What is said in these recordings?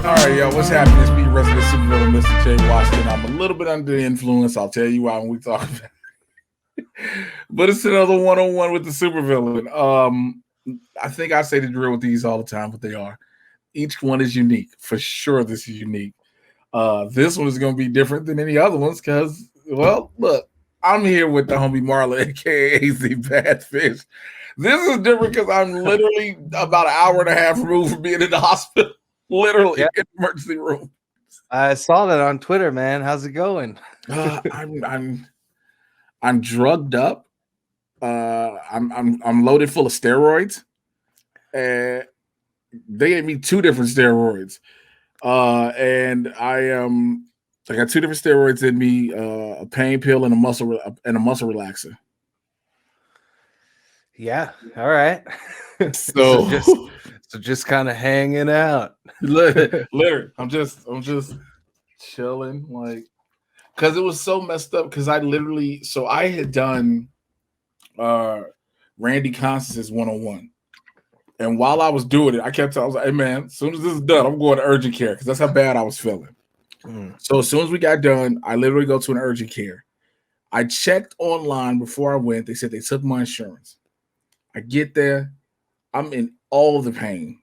All right, yo, what's happening? It's me, resident supervillain, Mr. J. Washington. I'm a little bit under the influence. I'll tell you why when we talk about it. But it's another one-on-one with the supervillain. I think I say the drill with these all the time, but they are. Each one is unique. For sure, this is unique. This one is going to be different than any other ones because, well, look, I'm here with the homie Marlin, aka AZ Badfaish. This is different because I'm literally about an hour and a half removed from being in the hospital. Literally in the emergency room. I saw that on Twitter, man. How's it going? I'm drugged up. I'm loaded full of steroids. They gave me 2 different steroids. And I got 2 different steroids in me, a pain pill and a muscle relaxer. Yeah, all right. So just kind of hanging out. Literally, I'm just chilling, like, because it was so messed up. Because I had done Randy Constance's 101, and while I was doing it, I was like, "Hey man, as soon as this is done, I'm going to urgent care because that's how bad I was feeling." So as soon as we got done, I literally go to an urgent care. I checked online before I went. They said they took my insurance. I get there, I'm in all the pain.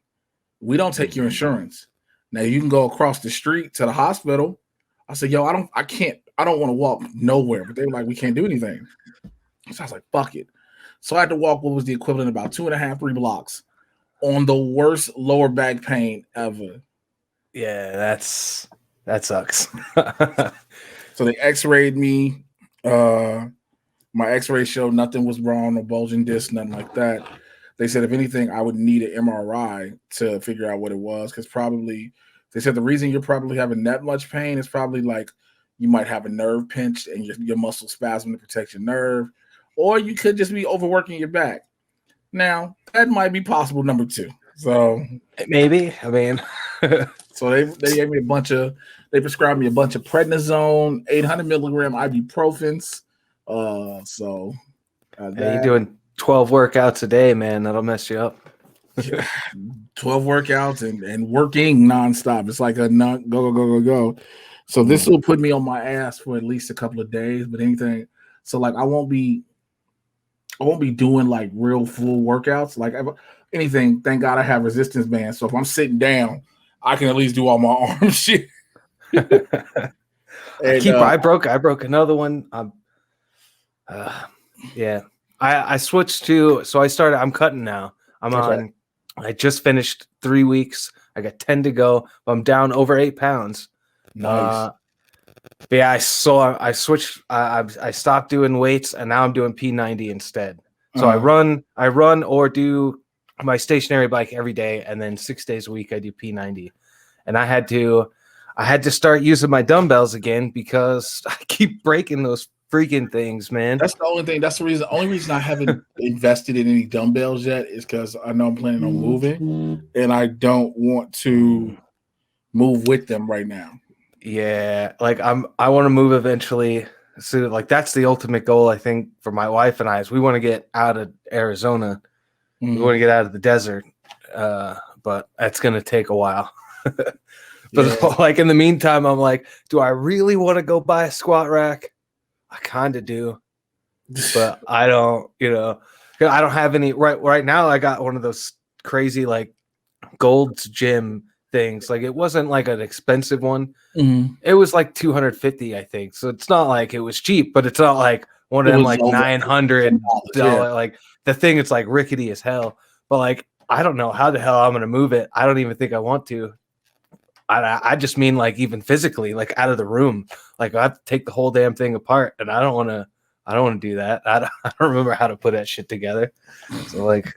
We don't take your insurance. Now you can go across the street to the hospital. I said, yo, I don't want to walk nowhere. But they were like, we can't do anything. So I was like, fuck it. So I had to walk what was the equivalent of about 2.5, 3 blocks on the worst lower back pain ever. Yeah, that sucks. So they x-rayed me. My x-ray showed nothing was wrong, no bulging disc, nothing like that. They said, if anything, I would need an MRI to figure out what it was. Because probably, they said the reason you're probably having that much pain is probably like you might have a nerve pinched and your muscle spasm to protect your nerve. Or you could just be overworking your back. Now, that might be possible, number 2. So maybe. I mean, so they gave me they prescribed me a bunch of prednisone, 800 milligram ibuprofens. You're doing 12 workouts a day, man. That'll mess you up. 12 workouts and working nonstop. It's like a go. So this will put me on my ass for at least a couple of days, but anything. So like I won't be doing like real full workouts. Like anything. Thank God I have resistance bands. So if I'm sitting down, I can at least do all my arm shit. I broke another one. Yeah. I switched to, so I'm cutting now. I just finished 3 weeks. I got 10 to go. I'm down over 8 pounds. Nice. Yeah, I switched. I stopped doing weights and now I'm doing P90 instead. So I run or do my stationary bike every day. And then 6 days a week I do P90. And I had to start using my dumbbells again because I keep breaking those freaking things, man. That's the only thing. That's the only reason I haven't invested in any dumbbells yet is because I know I'm planning on moving and I don't want to move with them right now. Yeah, like I want to move eventually. So like that's the ultimate goal, I think, for my wife and I is we want to get out of Arizona. We want to get out of the desert. But that's gonna take a while. But like in the meantime, I'm like, do I really want to go buy a squat rack? I kind of do, but I don't, I don't have any right now. I got one of those crazy like Gold's Gym things. Like it wasn't like an expensive one. It was like $250, I think. So it's not like it was cheap, but it's not like one of them like $900. Like the thing, it's like rickety as hell. But like I don't know how the hell I'm gonna move it. I don't even think I want to. I just mean like even physically, like out of the room. Like I have to take the whole damn thing apart, and I don't want to do that. I don't remember how to put that shit together. So like,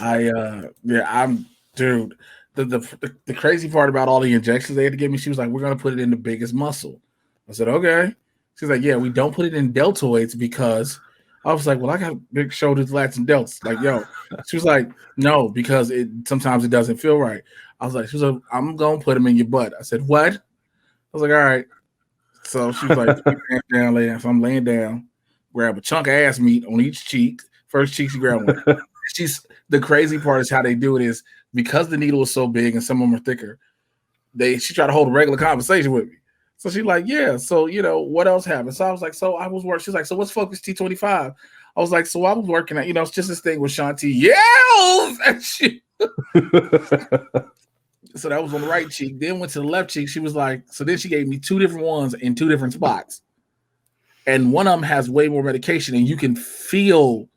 I'm dude. The crazy part about all the injections they had to give me, she was like, "We're gonna put it in the biggest muscle." I said, "Okay." She's like, "Yeah, we don't put it in deltoids because." I was like, well, I got big shoulders, lats, and delts. Like, yo. She was like, no, because sometimes it doesn't feel right. I was like, I'm going to put them in your butt. I said, what? I was like, all right. So she was like, down, lay down. So I'm laying down, grab a chunk of ass meat on each cheek. First cheek, she grabbed one. The crazy part is how they do it is because the needle was so big and some of them are thicker, she tried to hold a regular conversation with me. So she's like, yeah, so what else happened? So I was like, so I was working. She's like, so what's Focus T25? I was like, so I was working at, it's just this thing with Shanti yells and shit. So that was on the right cheek. Then went to the left cheek. She was like, so then she gave me 2 different ones in 2 different spots. And one of them has way more medication, and you can feel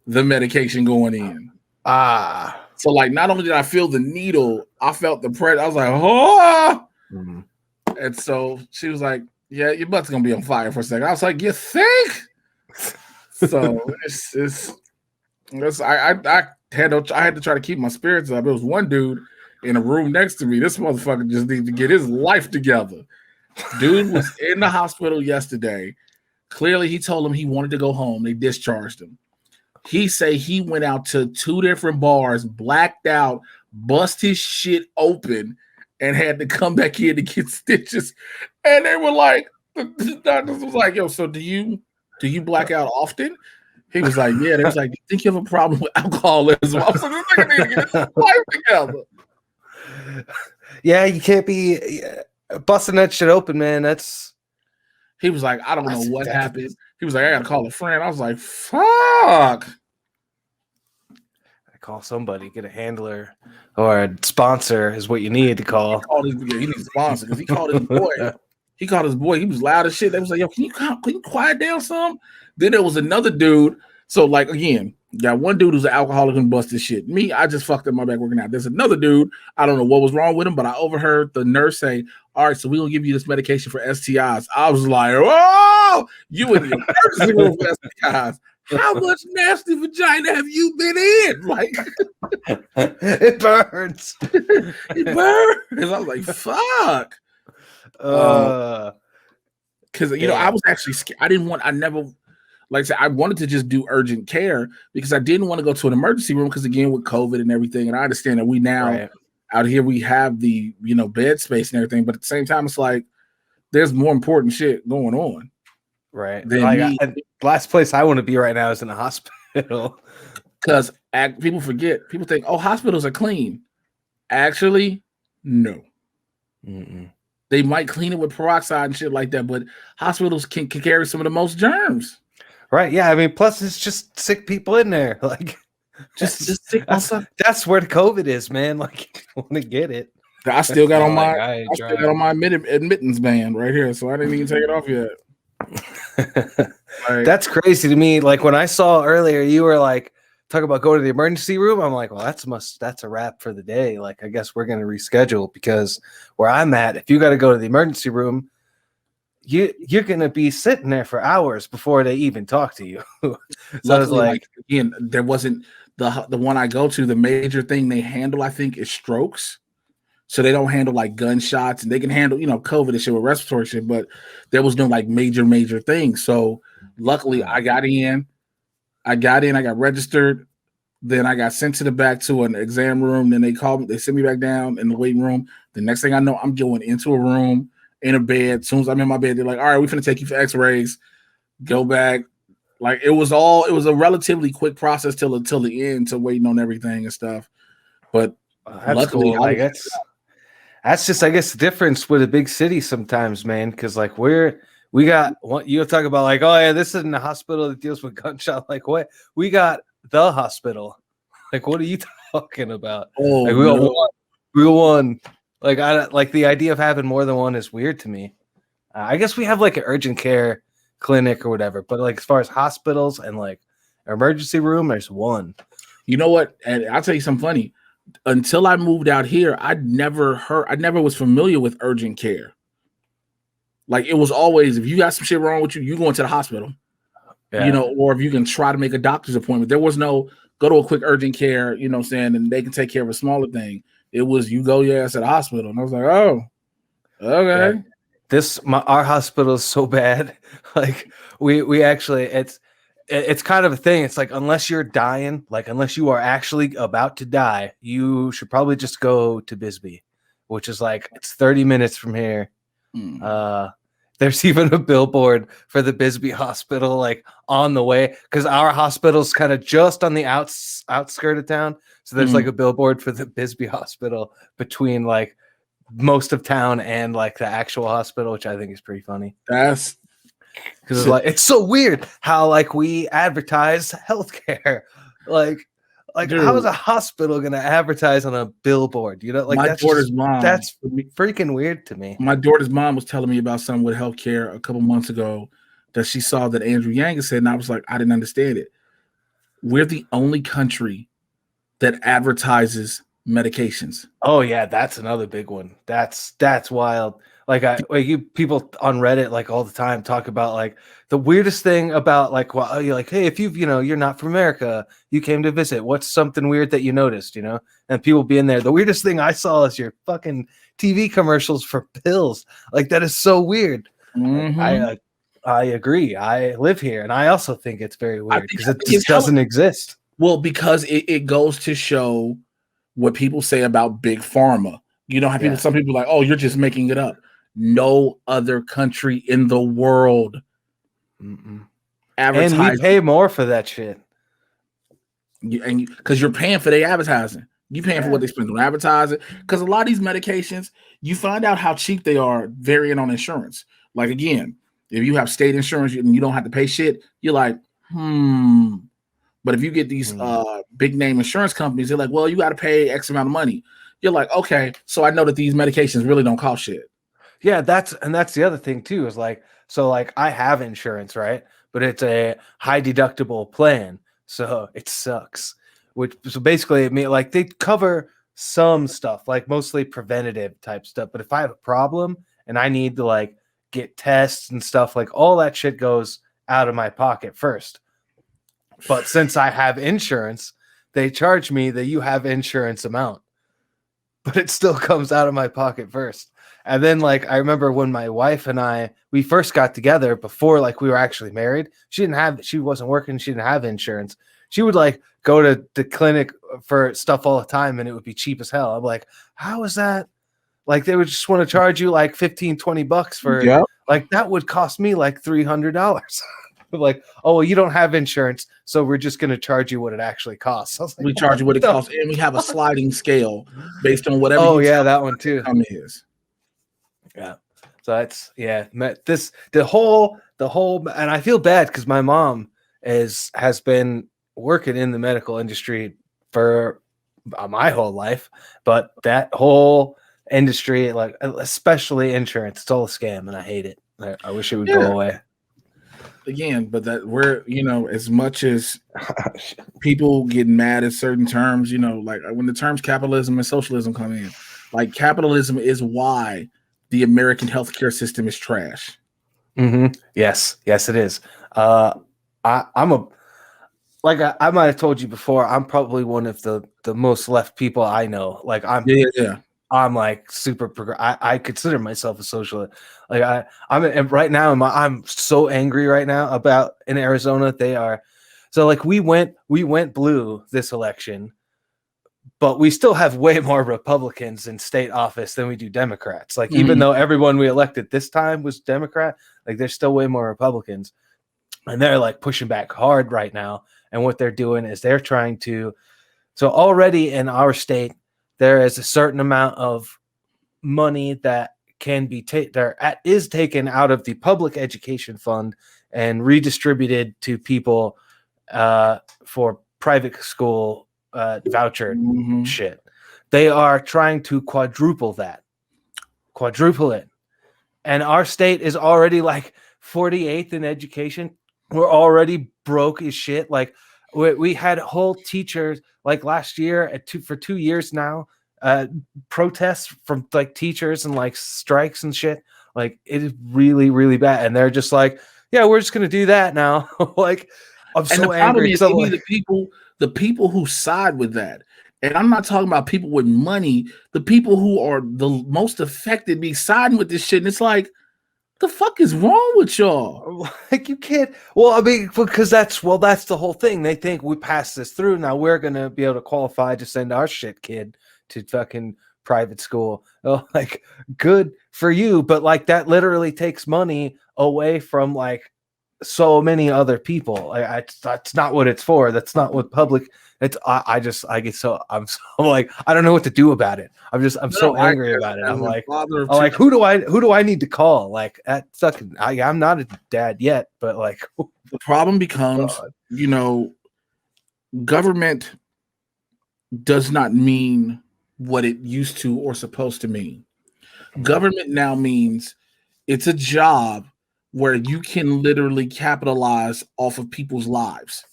the medication going in. So like, not only did I feel the needle, I felt the pressure. I was like, oh. Mm-hmm. And so she was like, yeah, your butt's gonna be on fire for a second. I was like, you think? So I had to try to keep my spirits up. It was one dude in a room next to me. This motherfucker just needed to get his life together. Dude was in the hospital yesterday. Clearly, he told him he wanted to go home. They discharged him. He say he went out to 2 different bars, blacked out, bust his shit open, and had to come back in to get stitches. And they were like, the doctors was like, yo, so do you black out often? He was like, yeah. They was like, do you think you have a problem with alcoholism? I was like, this nigga need to get his life together. Yeah, you can't be busting that shit open, man. He was like, I don't know what happened. He was like, I gotta call a friend. I was like, fuck. Call somebody, get a handler or a sponsor is what you need to call. He needs a sponsor because he called his boy. He called his boy. He was loud as shit. They was like, yo, can you quiet down some? Then there was another dude. So like, again, got one dude who's an alcoholic and busted shit. Me, I just fucked up my back working out. There's another dude. I don't know what was wrong with him, but I overheard the nurse say, all right, so we're going to give you this medication for STIs. I was like, oh, you in the emergency room for STIs. How much nasty vagina have you been in? Like, it burns. It burns. I was like, fuck. Because I was actually scared. I said, I wanted to just do urgent care because I didn't want to go to an emergency room because, again, with COVID and everything, and I understand that we now out here we have the bed space and everything, but at the same time, it's like there's more important shit going on. Right. Last place I want to be right now is in a hospital. Because people forget. People think, oh, hospitals are clean. Actually, no. Mm-mm. They might clean it with peroxide and shit like that, but hospitals can carry some of the most germs. Right. Yeah. I mean, plus it's just sick people in there. Like, just sick. That's where the COVID is, man. Like, you want to get it. I still got on my admittance band right here, so I didn't even take it off yet. That's crazy to me. Like when I saw earlier, you were like talk about going to the emergency room. I'm like, well, that's a wrap for the day. Like, I guess we're gonna reschedule because where I'm at, if you got to go to the emergency room, you're gonna be sitting there for hours before they even talk to you. So it's like again, there wasn't the one I go to. The major thing they handle, I think, is strokes. So they don't handle like gunshots, and they can handle, COVID and shit with respiratory shit, but there was no like major things. So luckily I got in, I got registered, then I got sent to the back to an exam room. Then they called me, they sent me back down in the waiting room. The next thing I know, I'm going into a room in a bed. As soon as I'm in my bed, they're like, all right, we're finna take you for x-rays, go back. Like it was a relatively quick process till the end to waiting on everything and stuff. But that's luckily, cool. That's just, I guess, the difference with a big city sometimes, man. Because like we got what you talk about, like, oh yeah, this isn't a hospital that deals with gunshot. Like what? We got the hospital. Like, what are you talking about? Oh, like, we got one. Like I like the idea of having more than one is weird to me. I guess we have like an urgent care clinic or whatever, but like as far as hospitals and like emergency room, there's one. You know what? And I'll tell you something funny. Until I moved out here, I never was familiar with urgent care. Like it was always, if you got some shit wrong with you, you going to the hospital, or if you can try to make a doctor's appointment. There was no go to a quick urgent care, and they can take care of a smaller thing. It was you go your ass to the hospital. And I was like, oh, okay. Yeah. Our hospital is so bad. Like we actually, it's kind of a thing. It's like, unless you're dying, like unless you are actually about to die, you should probably just go to Bisbee, which is like, it's 30 minutes from here. There's even a billboard for the Bisbee Hospital, like on the way, because our hospital's kind of just on the outskirt of town. So there's like a billboard for the Bisbee Hospital between like most of town and like the actual hospital, which I think is pretty funny. That's because it's like it's so weird how like we advertise healthcare, like dude, how is a hospital gonna advertise on a billboard? You know, like my daughter's mom. That's freaking weird to me. My daughter's mom was telling me about something with healthcare a couple months ago that she saw that Andrew Yang said, and I was like, I didn't understand it. We're the only country that advertises medications. Oh yeah, that's another big one. That's wild. Like you people on Reddit like all the time talk about like the weirdest thing about like, well, you're like, hey, if you're not from America, you came to visit. What's something weird that you noticed? And people be in there. The weirdest thing I saw is your fucking TV commercials for pills. Like that is so weird. Mm-hmm. I agree. I live here, and I also think it's very weird because it just doesn't exist. Well, because it goes to show what people say about big pharma. You know how some people are like, oh, you're just making it up. No other country in the world advertising. And we pay more for that shit. Because you're paying for their advertising. You're paying for what they spend on advertising. Because a lot of these medications, you find out how cheap they are varying on insurance. Like, again, if you have state insurance and you don't have to pay shit, you're like, But if you get these big name insurance companies, they're like, well, you got to pay X amount of money. You're like, okay, so I know that these medications really don't cost shit. Yeah, that's the other thing too, is like, so like I have insurance, right? But it's a high deductible plan, so it sucks. So basically, like they cover some stuff, like mostly preventative type stuff. But if I have a problem and I need to like get tests and stuff, like all that shit goes out of my pocket first. But since I have insurance, they charge me the you have insurance amount, but it still comes out of my pocket first. And then, like, I remember when my wife and we first got together before, like, we were actually married. She wasn't working. She didn't have insurance. She would, like, go to the clinic for stuff all the time, and it would be cheap as hell. I'm like, how is that? Like, they would just want to charge you, like, $15-$20 for, like, that would cost me, like, $300. Like, oh, well, you don't have insurance, so we're just going to charge you what it actually costs. Like, we charge you what it costs, and we have a sliding scale based on whatever. Oh, yeah, that one, too. Is. Yeah. So that's the whole and I feel bad because my mom has been working in the medical industry for my whole life, but that whole industry, like especially insurance, it's all a scam, and I hate it. I wish it would go away. Again, but that we're as much as people get mad at certain terms, like when the terms capitalism and socialism come in, like capitalism is why the American healthcare system is trash. Yes, it is. I might have told you before, I'm probably one of the most left people I know. Like I'm like super I consider myself a socialist. Like I'm right now. I'm so angry right now about in Arizona. They are so like we went blue this election, but we still have way more Republicans in state office than we do Democrats. Like even though everyone we elected this time was Democrat, like there's still way more Republicans, and they're like pushing back hard right now. And what they're doing is they're trying to. So already in our state, there is a certain amount of money that can be is taken out of the public education fund and redistributed to people for private school voucher shit. They are trying to quadruple it. And our state is already like 48th in education. We're already broke as shit. Like we had whole teachers like last year for 2 years now, protests from like teachers and like strikes and shit. Like it is really, really bad. And they're just like, yeah, we're just going to do that now. Like I'm so angry. Is the people who side with that. And I'm not talking about people with money. The people who are the most affected be siding with this shit. And it's like, the fuck is wrong with y'all? Like you can't. Well, I mean, because that's the whole thing. They think we pass this through. Now we're gonna be able to qualify to send our shit kid to fucking private school. Oh, like, good for you, but like that literally takes money away from like so many other people. That's not what it's for. That's not what public. It's I get so I'm so like I don't know what to do about it. I'm so angry about it. I'm like who do I need to call? Like at fucking I'm not a dad yet, but like the problem becomes government does not mean what it used to or supposed to mean. Government now means it's a job where you can literally capitalize off of people's lives.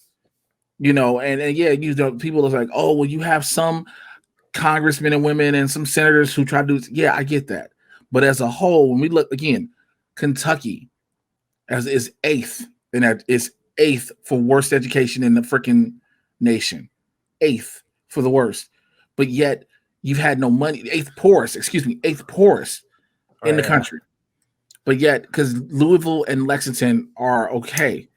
And yeah, people are like, oh, well, you have some congressmen and women and some senators who try to do, yeah, I get that. But as a whole, when we look again, Kentucky is eighth, and that is eighth for worst education in the freaking nation. Eighth for the worst. But yet you've had no money. Eighth poorest in the country. But yet, because Louisville and Lexington are okay.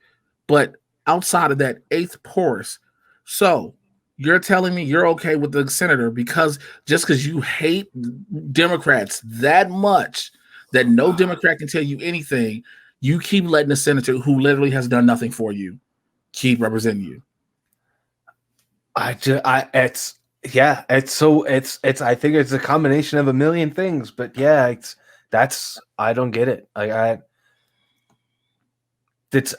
But outside of that, eighth poorest. So you're telling me you're okay with the senator because you hate Democrats that much that no Democrat can tell you anything, you keep letting the senator who literally has done nothing for you keep representing you. I think it's a combination of a million things, but yeah, I don't get it. It's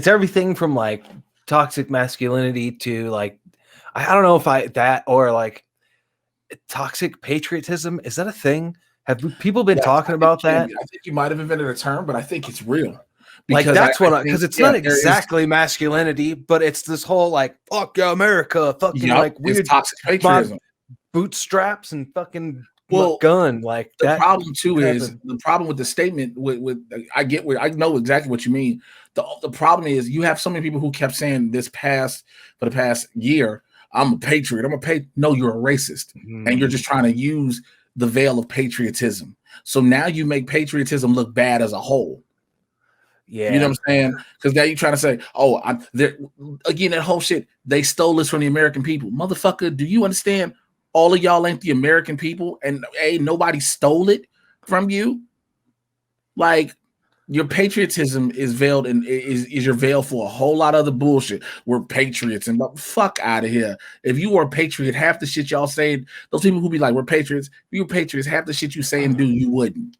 everything from like toxic masculinity to like I don't know if that or like toxic patriotism. Is that a thing? Have people been talking about that? I think you might have invented a term, but I think it's real. Because it's not exactly masculinity, but it's this whole like fuck yeah, America, fucking like weird toxic patriotism, bootstraps and fucking gun like the that. Problem too is the problem with the statement. With I know exactly what you mean. The problem is you have so many people who kept saying for the past year, I'm a patriot. No, you're a racist, and you're just trying to use the veil of patriotism. So now you make patriotism look bad as a whole. Yeah, you know what I'm saying? Because now you're trying to say, "Oh, again, that whole shit. They stole this from the American people, motherfucker. Do you understand? All of y'all ain't the American people, and nobody stole it from you. Like your patriotism is veiled and is your veil for a whole lot of other bullshit. We're patriots and fuck out of here. If you were a patriot, half the shit y'all saying, those people who be like, we're patriots. If you were patriots, half the shit you say and do, you wouldn't.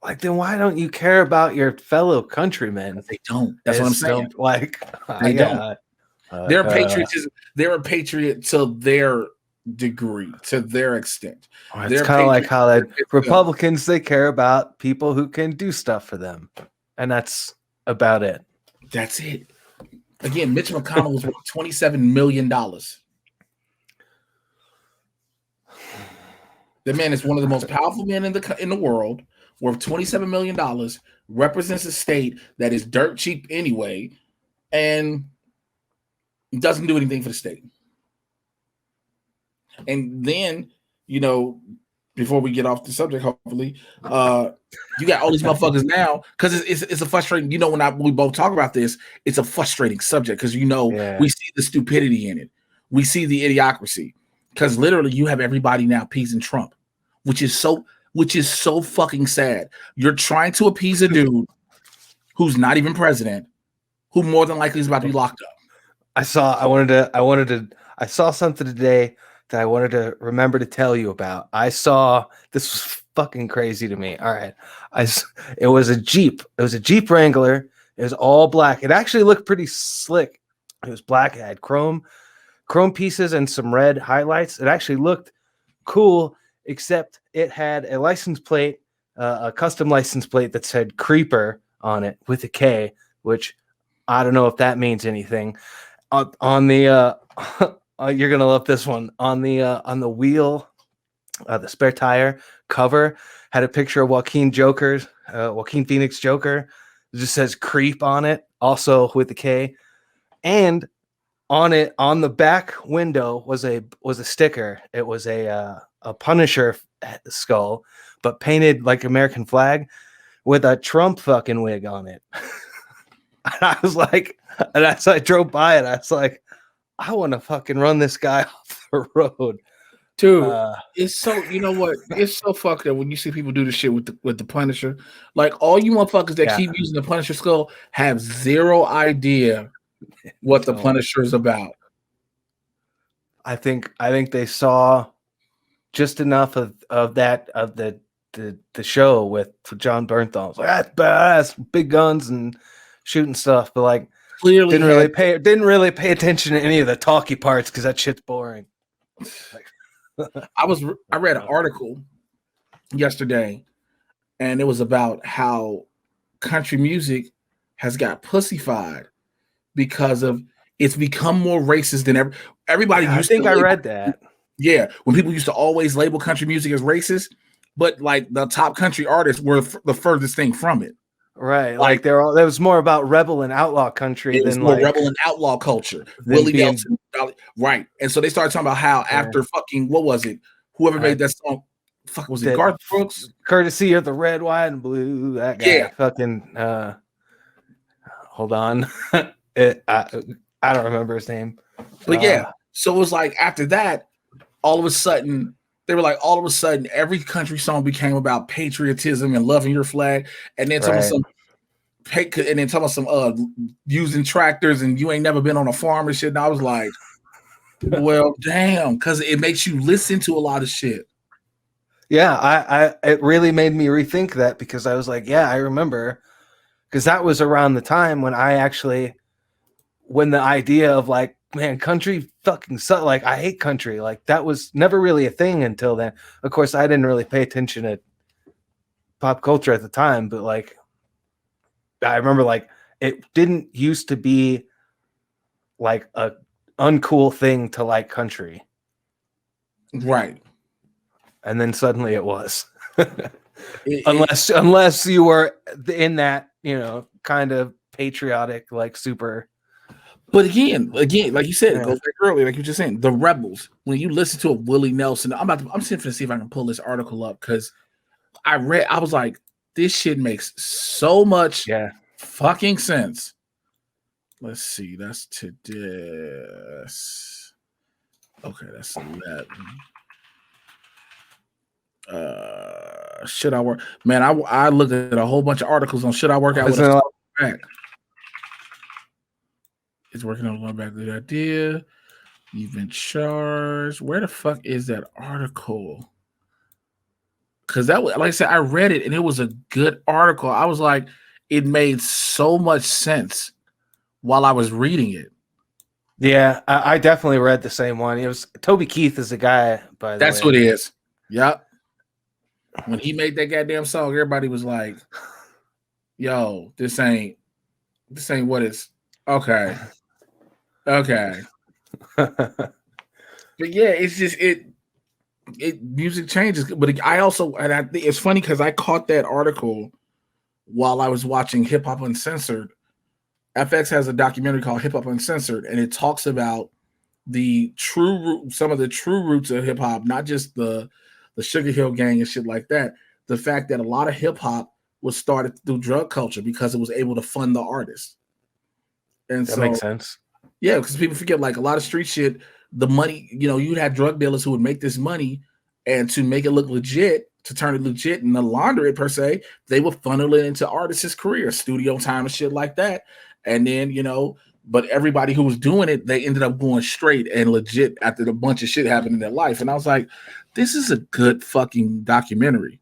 Like, then why don't you care about your fellow countrymen? They don't. That's what I'm saying. They don't. They're a patriot to their degree, to their extent. It's kind of like how that Republicans, they care about people who can do stuff for them. And that's about it. That's it. Again, Mitch McConnell was worth $27 million. The man is one of the most powerful men in the world, worth $27 million, represents a state that is dirt cheap anyway, and doesn't do anything for the state. And then, before we get off the subject, hopefully, you got all these motherfuckers now, because it's a frustrating, when we both talk about this, it's a frustrating subject because, we see the stupidity in it. We see the idiocracy, because literally you have everybody now appeasing Trump, which is so fucking sad. You're trying to appease a dude who's not even president, who more than likely is about to be locked up. I saw something today that I wanted to remember to tell you about. This was fucking crazy to me. All right. It was a Jeep. It was a Jeep Wrangler. It was all black. It actually looked pretty slick. It was black. It had chrome pieces and some red highlights. It actually looked cool, except it had a license plate, a custom license plate that said Creeper on it with a K, which I don't know if that means anything. On the you're gonna love this one. On the wheel, the spare tire cover had a picture of Joaquin Phoenix Joker. It just says "creep" on it, also with a K. And on the back window was a sticker. It was a Punisher skull, but painted like American flag with a Trump fucking wig on it. And I was like, and as I drove by it, I was like, I want to fucking run this guy off the road. Dude, it's so you know what? It's so fucked up when you see people do this shit with the Punisher. Like all you motherfuckers that keep using the Punisher skull have zero idea what the Punisher is about. I think they saw just enough of the show with John Bernthal. Like that's badass, big guns and shooting stuff, but like clearly didn't really pay attention to any of the talky parts because that shit's boring. I read an article yesterday, and it was about how country music has got pussified because of it's become more racist than ever. Everybody used to. I read that. Yeah, when people used to always label country music as racist, but like the top country artists were the furthest thing from it. Right, like there was more about rebel and outlaw country than more rebel and outlaw culture. Willie Nelson, right? And so they started talking about how after fucking what was it? Whoever made that song, was it Garth Brooks? Courtesy of the Red, White, and Blue. That guy, fucking. Hold on, I don't remember his name. But so it was like after that, all of a sudden. They were like, all of a sudden, every country song became about patriotism and loving your flag, and then talking about some using tractors and you ain't never been on a farm and shit. And I was like, well, damn, because it makes you listen to a lot of shit. Yeah, it really made me rethink that because I was like, yeah, I remember because that was around the time when when the idea of like, man, country fucking sucks. Like, I hate country. Like, that was never really a thing until then. Of course, I didn't really pay attention to pop culture at the time, but like, I remember like it didn't used to be like a uncool thing to like country. Right. And then suddenly it was. Unless you were in that, kind of patriotic, like super. But again, like you said, it goes back earlier, like you were just saying, the rebels. When you listen to a Willie Nelson, I'm sitting to see if I can pull this article up because I was like, this shit makes so much fucking sense. Let's see, that's to this. Okay, that's 11. Should I work? Man, I looked at a whole bunch of articles on should I work out with a back. It's working on one back. Good idea. You've been charged. Where the fuck is that article? Because that was, like I said, I read it and it was a good article. I was like, it made so much sense while I was reading it. Yeah, I definitely read the same one. It was Toby Keith is the guy, by the way. That's what it is. Yep. When he made that goddamn song, everybody was like, yo, this ain't what it's okay. Okay. But yeah, it's just it music changes. But I think it's funny because I caught that article while I was watching Hip Hop Uncensored. FX has a documentary called Hip Hop Uncensored, and it talks about some of the true roots of hip hop, not just the Sugar Hill Gang and shit like that. The fact that a lot of hip hop was started through drug culture because it was able to fund the artists. And that makes sense. Yeah, because people forget like a lot of street shit, the money, you'd have drug dealers who would make this money, and to make it look legit, to turn it legit and to launder it per se, they would funnel it into artists' careers, studio time and shit like that. And then, but everybody who was doing it, they ended up going straight and legit after a bunch of shit happened in their life. And I was like, this is a good fucking documentary.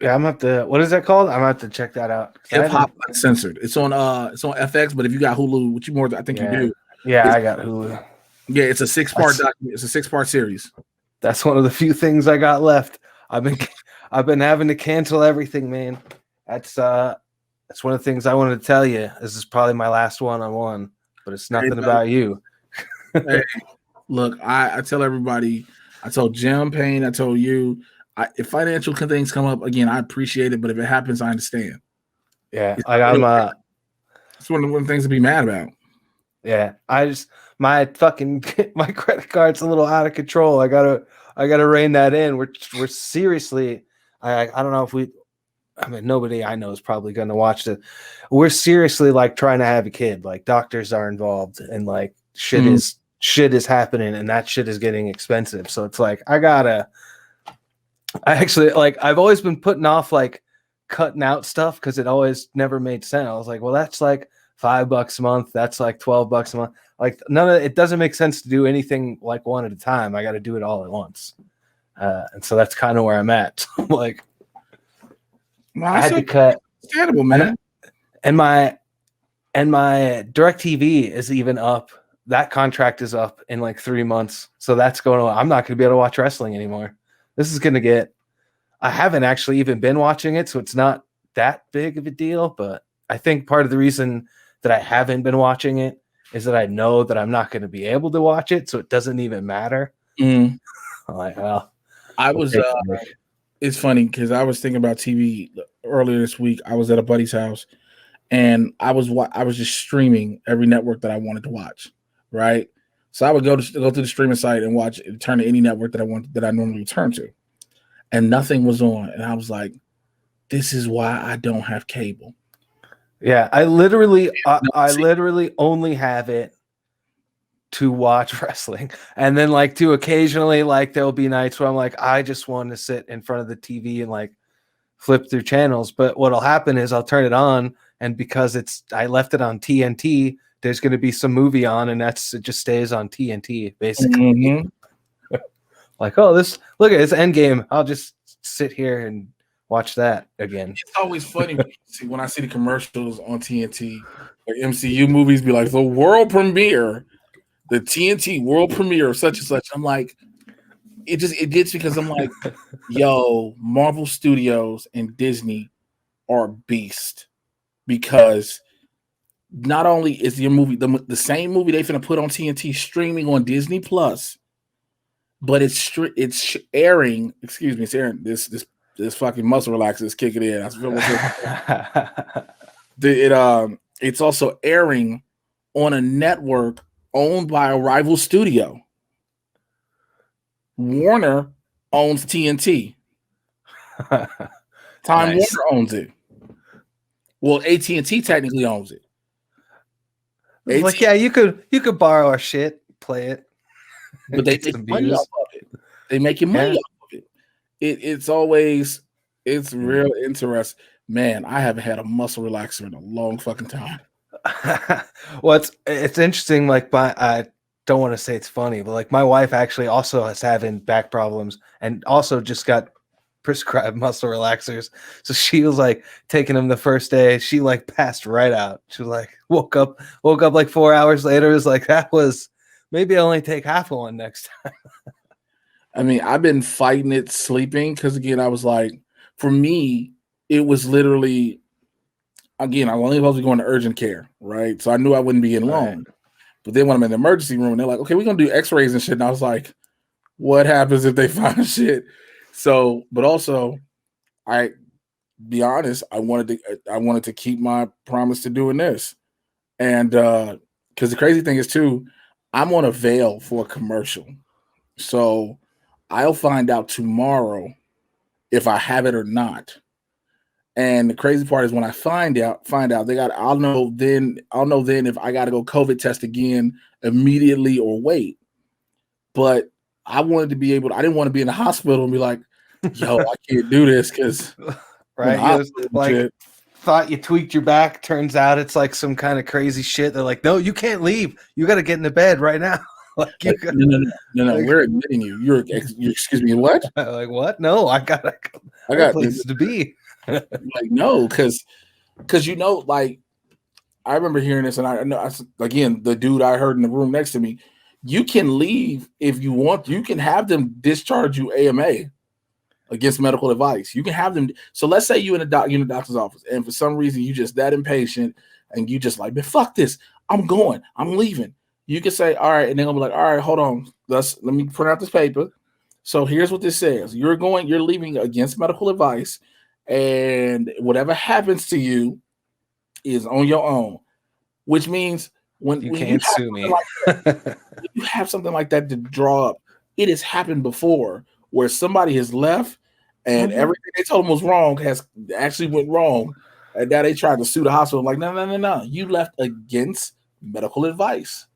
Yeah, I'm going to have to, what is that called? I'm going to have to check that out. Hip Hop Uncensored. It's on FX, but if you got Hulu, which I think you do. Yeah, I got Hulu. Yeah, it's a 6-part document. It's a 6-part series. That's one of the few things I got left. I've been having to cancel everything, man. That's one of the things I wanted to tell you. This is probably my last one-on-one, but it's nothing about you. Hey, look, I tell everybody, I told Jim Payne, I told you, if financial things come up, again, I appreciate it, but if it happens, I understand. Yeah, it's one of the things to be mad about. Yeah, my credit card's a little out of control. I gotta rein that in. We're seriously, I don't know if nobody I know is probably going to watch this. We're seriously like trying to have a kid. Like doctors are involved and like shit is shit is happening and that shit is getting expensive. So it's like I actually like I've always been putting off like cutting out stuff because it always never made sense. I was like, well, that's like $5 a month. That's like $12 a month. Like it doesn't make sense to do anything like one at a time. I got to do it all at once. And so that's kind of where I'm at. Like I had to cut. Understandable, man. And my DirecTV is even up. That contract is up in like 3 months. So that's going on. I'm not going to be able to watch wrestling anymore. This is going to get, I haven't actually even been watching it. So it's not that big of a deal. But I think part of the reason that I haven't been watching it is that I know that I'm not going to be able to watch it. So it doesn't even matter. I'm like, well, it's funny because I was thinking about TV earlier this week. I was at a buddy's house and I was just streaming every network that I wanted to watch. Right. So I would go to the streaming site and turn to any network that I normally turn to, and nothing was on. And I was like, this is why I don't have cable. Yeah. I literally only have it to watch wrestling. And then like to occasionally, like there'll be nights where I'm like, I just want to sit in front of the TV and like flip through channels. But what'll happen is I'll turn it on, and because I left it on TNT, there's going to be some movie on, and it just stays on TNT basically. Like, oh, look at this Endgame. I'll just sit here and watch that again. It's always funny when I see the commercials on TNT, like MCU movies, be like the world premiere, the TNT world premiere of such and such. I'm like, it gets because I'm like, yo, Marvel Studios and Disney are beast, because not only is your movie the same movie they finna put on TNT streaming on Disney Plus, but it's airing. Excuse me, it's airing. This fucking muscle relaxer is kicking in. It's also airing on a network owned by a rival studio. Warner owns TNT. Time Nice. Warner owns it. Well, AT&T technically owns it. Like, yeah, you could borrow our shit, play it, but they make money off of it. They making money off of it. It's real interesting. Man, I haven't had a muscle relaxer in a long fucking time. Well, it's interesting. Like, I don't want to say it's funny, but like my wife actually also is having back problems and also just got prescribed muscle relaxers. So she was like taking them the first day. She like passed right out. She was like woke up like 4 hours later. It was like, that was maybe I only take half of one next time. I mean, I've been fighting it sleeping because again, I was like, for me, it was literally, again, I'm only supposed to be going to urgent care, right? So I knew I wouldn't be in long. But then when I'm in the emergency room, they're like, okay, we're gonna do x-rays and shit. And I was like, what happens if they find shit? So, but also, I be honest, I wanted to keep my promise to doing this. And because the crazy thing is too, I'm on a veil for a commercial. So I'll find out tomorrow if I have it or not. And the crazy part is when I find out, I'll know then if I got to go COVID test again immediately or wait. But I wanted to be able to, I didn't want to be in the hospital and be like, yo, I can't do this because right. Like thought you tweaked your back. Turns out it's like some kind of crazy shit. They're like, no, you can't leave. You got to get in the bed right now. Like, no, like, we're admitting you. You're excuse me, what? Like what? No, I got places to be. Like, no, because like I remember hearing this, and I know again the dude I heard in the room next to me. You can leave if you want. You can have them discharge you AMA against medical advice. You can have them. So let's say you're in the doctor's office, and for some reason you just that impatient, and you just like, man, fuck this. I'm going. I'm leaving. You can say, all right, and they're gonna be like, all right, hold on. Let me print out this paper. So here's what this says. You're leaving against medical advice, and whatever happens to you is on your own. Which means when you can't sue me. You have something like that to draw up. It has happened before where somebody has left and everything they told them was wrong has actually went wrong. And now they tried to sue the hospital. Like, no. You left against medical advice.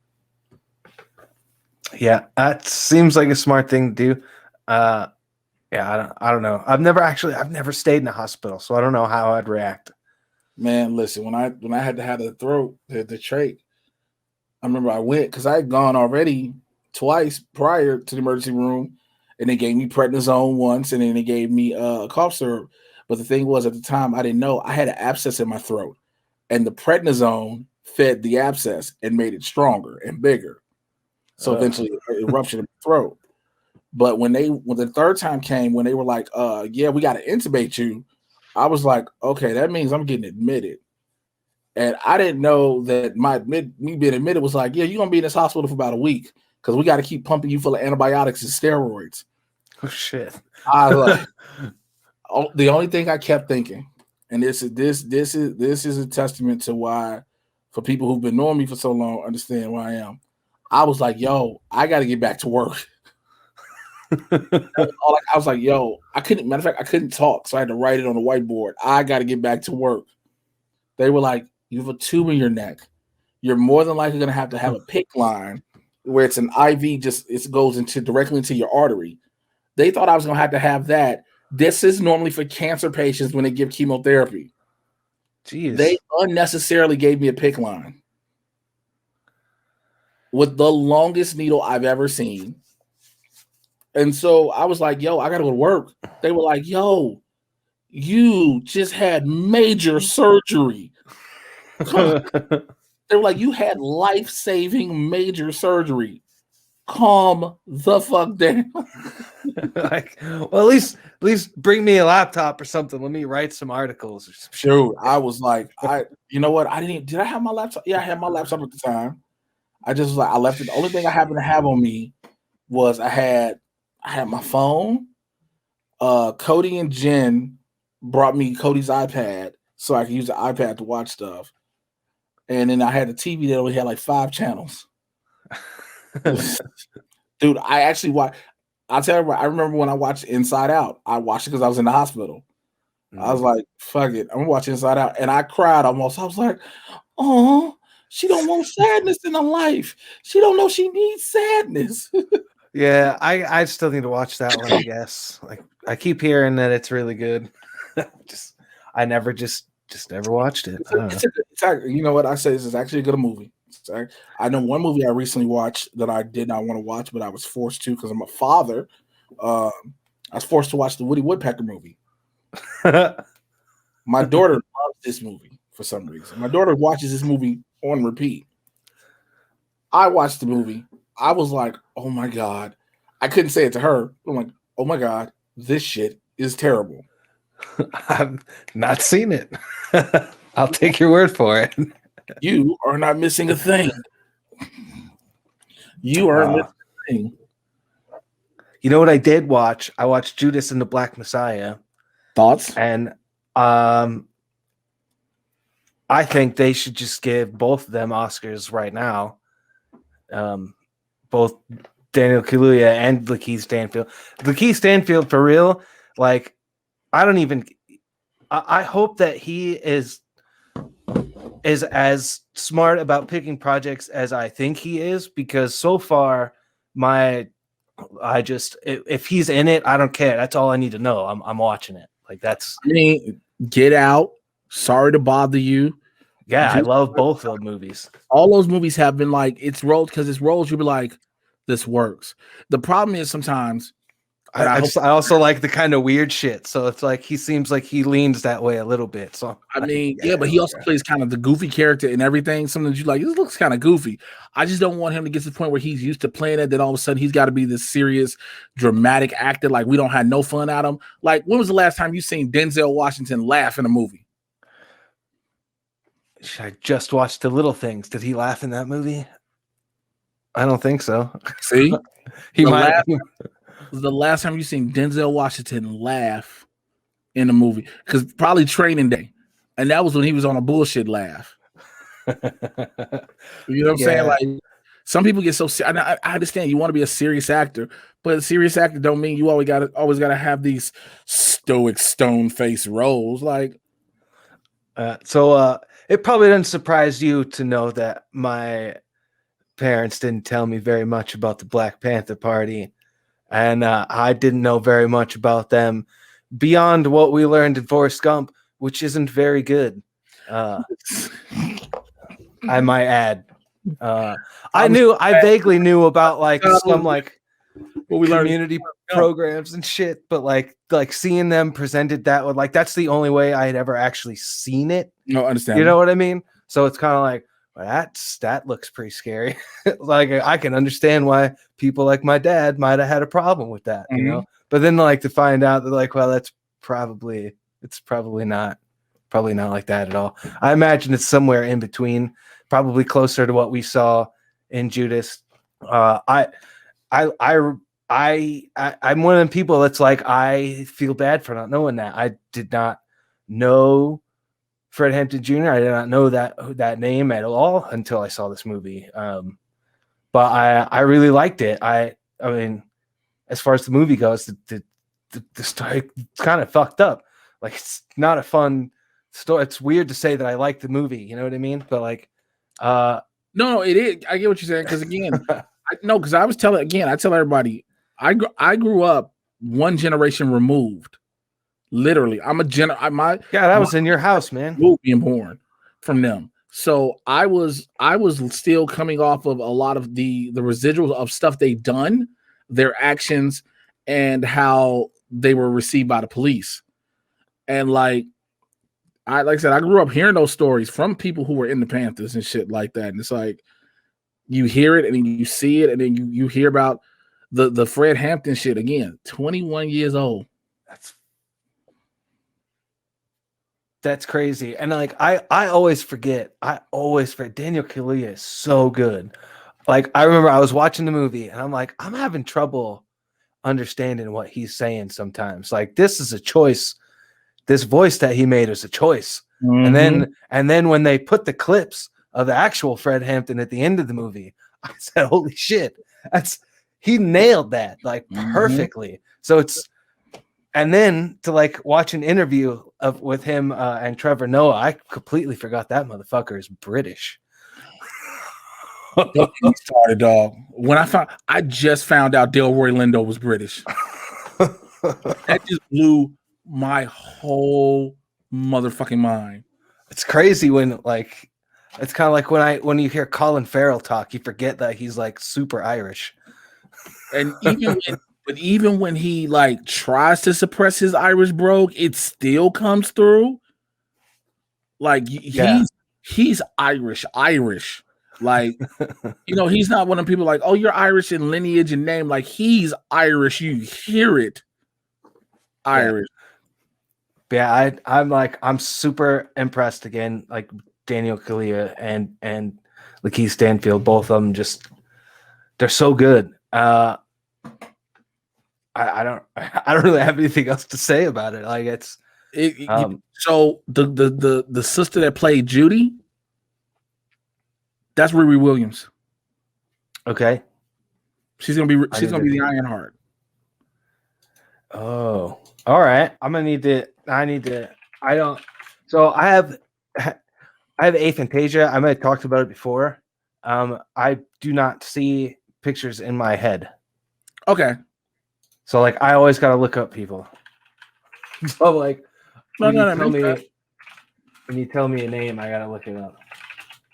Yeah, that seems like a smart thing to do. Yeah, I don't know. I've never stayed in a hospital, so I don't know how I'd react. Man, listen, when I had to have the throat, the trach, I remember I went because I had gone already twice prior to the emergency room, and they gave me prednisone once, and then they gave me cough syrup. But the thing was, at the time, I didn't know I had an abscess in my throat, and the prednisone fed the abscess and made it stronger and bigger. So eventually, it ruptured in my throat. But when the third time came, when they were like, yeah, we got to intubate you, I was like, okay, that means I'm getting admitted. And I didn't know that me being admitted was like, yeah, you're gonna be in this hospital for about a week because we got to keep pumping you full of antibiotics and steroids. Oh shit! I like the only thing I kept thinking, and this is a testament to why, for people who've been knowing me for so long, understand where I am. I was like, yo, I got to get back to work. I was like, yo, I couldn't. Matter of fact, I couldn't talk, so I had to write it on the whiteboard. I got to get back to work. They were like, you have a tube in your neck. You're more than likely going to have a PICC line where it's an IV, just it goes directly into your artery. They thought I was going to have that. This is normally for cancer patients when they give chemotherapy. Jeez. They unnecessarily gave me a PICC line with the longest needle I've ever seen. And so I was like, yo, I got to go to work. They were like, yo, you just had major surgery. They were like, you had life-saving major surgery. Calm the fuck down. Like, well, at least bring me a laptop or something. Let me write some articles or some shit. Dude, I was like, you know what? Did I have my laptop? Yeah, I had my laptop at the time. I just was like, I left it. The only thing I happened to have on me was I had my phone. Cody and Jen brought me Cody's iPad so I could use the iPad to watch stuff. And then I had a TV that only had like 5 channels. Dude, I actually watched. I'll tell you, I remember when I watched Inside Out. I watched it because I was in the hospital. I was like, fuck it, I'm gonna watch Inside Out. And I cried almost. I was like, oh, she don't want sadness in her life. She don't know she needs sadness. Yeah, I still need to watch that one, I guess. Like, I keep hearing that it's really good. I never watched it. You know what I say? This is actually a good movie. I know one movie I recently watched that I did not want to watch, but I was forced to because I'm a father. I was forced to watch the Woody Woodpecker movie. My daughter loves this movie for some reason. My daughter watches this movie on repeat. I watched the movie. I was like, oh my God. I couldn't say it to her. I'm like, oh my God, this shit is terrible. I've not seen it. I'll take your word for it. You are not missing a thing. You are missing a thing. You know what I did watch? I watched Judas and the Black Messiah. Thoughts? And I think they should just give both of them Oscars right now. Both Daniel Kaluuya and Lakeith Stanfield. Lakeith Stanfield, for real, like, I hope that he is as smart about picking projects as I think he is, because so far if he's in it, I don't care. That's all I need to know. I'm watching it. Like, that's, I mean, Get Out, Sorry to Bother You. Yeah, I love both those movies. All those movies have been like, it's roles, because it's roles you'll be like, this works. The problem is sometimes I also like the kind of weird shit. So it's like he seems like he leans that way a little bit. So I mean, yeah, but he also plays kind of the goofy character and everything. Sometimes you like, this looks kind of goofy. I just don't want him to get to the point where he's used to playing it, then all of a sudden he's got to be this serious, dramatic actor. Like, we don't have no fun at him. Like, when was the last time you seen Denzel Washington laugh in a movie? I just watched The Little Things. Did he laugh in that movie? I don't think so. See, he might. The last time you seen Denzel Washington laugh in a movie, because probably Training Day, and that was when he was on a bullshit laugh. You know what I'm saying? Like, some people get so. I understand you want to be a serious actor, but a serious actor don't mean you always gotta have these stoic stone face roles. Like, so it probably doesn't surprise you to know that my parents didn't tell me very much about the Black Panther Party, and I didn't know very much about them beyond what we learned in Forrest Gump, which isn't very good. I might add. I vaguely knew about like some like community programs and shit, but like seeing them presented that would like that's the only way I had ever actually seen it. No, understand. You know what I mean? So it's kind of like, well, that looks pretty scary. Like I can understand why people like my dad might have had a problem with that, you know. But then like to find out that like, well, it's probably not like that at all. I imagine it's somewhere in between, probably closer to what we saw in Judas. I'm one of them people that's like, I feel bad for not knowing that. I did not know Fred Hampton Jr. I did not know that name at all until I saw this movie. But I really liked it. I mean, as far as the movie goes, the story kind of fucked up. Like, it's not a fun story. It's weird to say that I like the movie. You know what I mean? But like, no, it is. I get what you're saying. Because again, because I tell everybody, I grew up one generation removed. Literally, I was in your house, man. Being born from them, so I was still coming off of a lot of the residuals of stuff they've done, their actions, and how they were received by the police. And like I said, I grew up hearing those stories from people who were in the Panthers and shit like that. And it's like you hear it and then you see it, and then you hear about the Fred Hampton shit again. 21 years old. That's crazy. And like I always forget. Daniel Kaluuya is so good. Like I remember I was watching the movie and I'm like, I'm having trouble understanding what he's saying sometimes. Like this is a choice. This voice that he made is a choice. And then when they put the clips of the actual Fred Hampton at the end of the movie, I said, holy shit. He nailed that like perfectly. So and then to like watch an interview with him and Trevor Noah, I completely forgot that motherfucker is British. Sorry, dog. When I just found out Delroy Lindo was British. That just blew my whole motherfucking mind. It's crazy when like it's kind of like when you hear Colin Farrell talk, you forget that he's like super Irish. And even when he like tries to suppress his Irish brogue, it still comes through. Like he's Irish. Like, you know, he's not one of the people like, oh, you're Irish in lineage and name. Like he's Irish. You hear it. Irish. Yeah, I'm super impressed again. Like Daniel Kaluuya and Lakeith Stanfield, both of them they're so good. I don't really have anything else to say about it. Like so the sister that played Judy, that's Riri Williams. Okay, she's gonna be the Ironheart. Oh, all right. I have aphantasia. I might have talked about it before. I do not see pictures in my head. Okay. So like I always gotta look up people. So like when you tell me a name, I gotta look it up.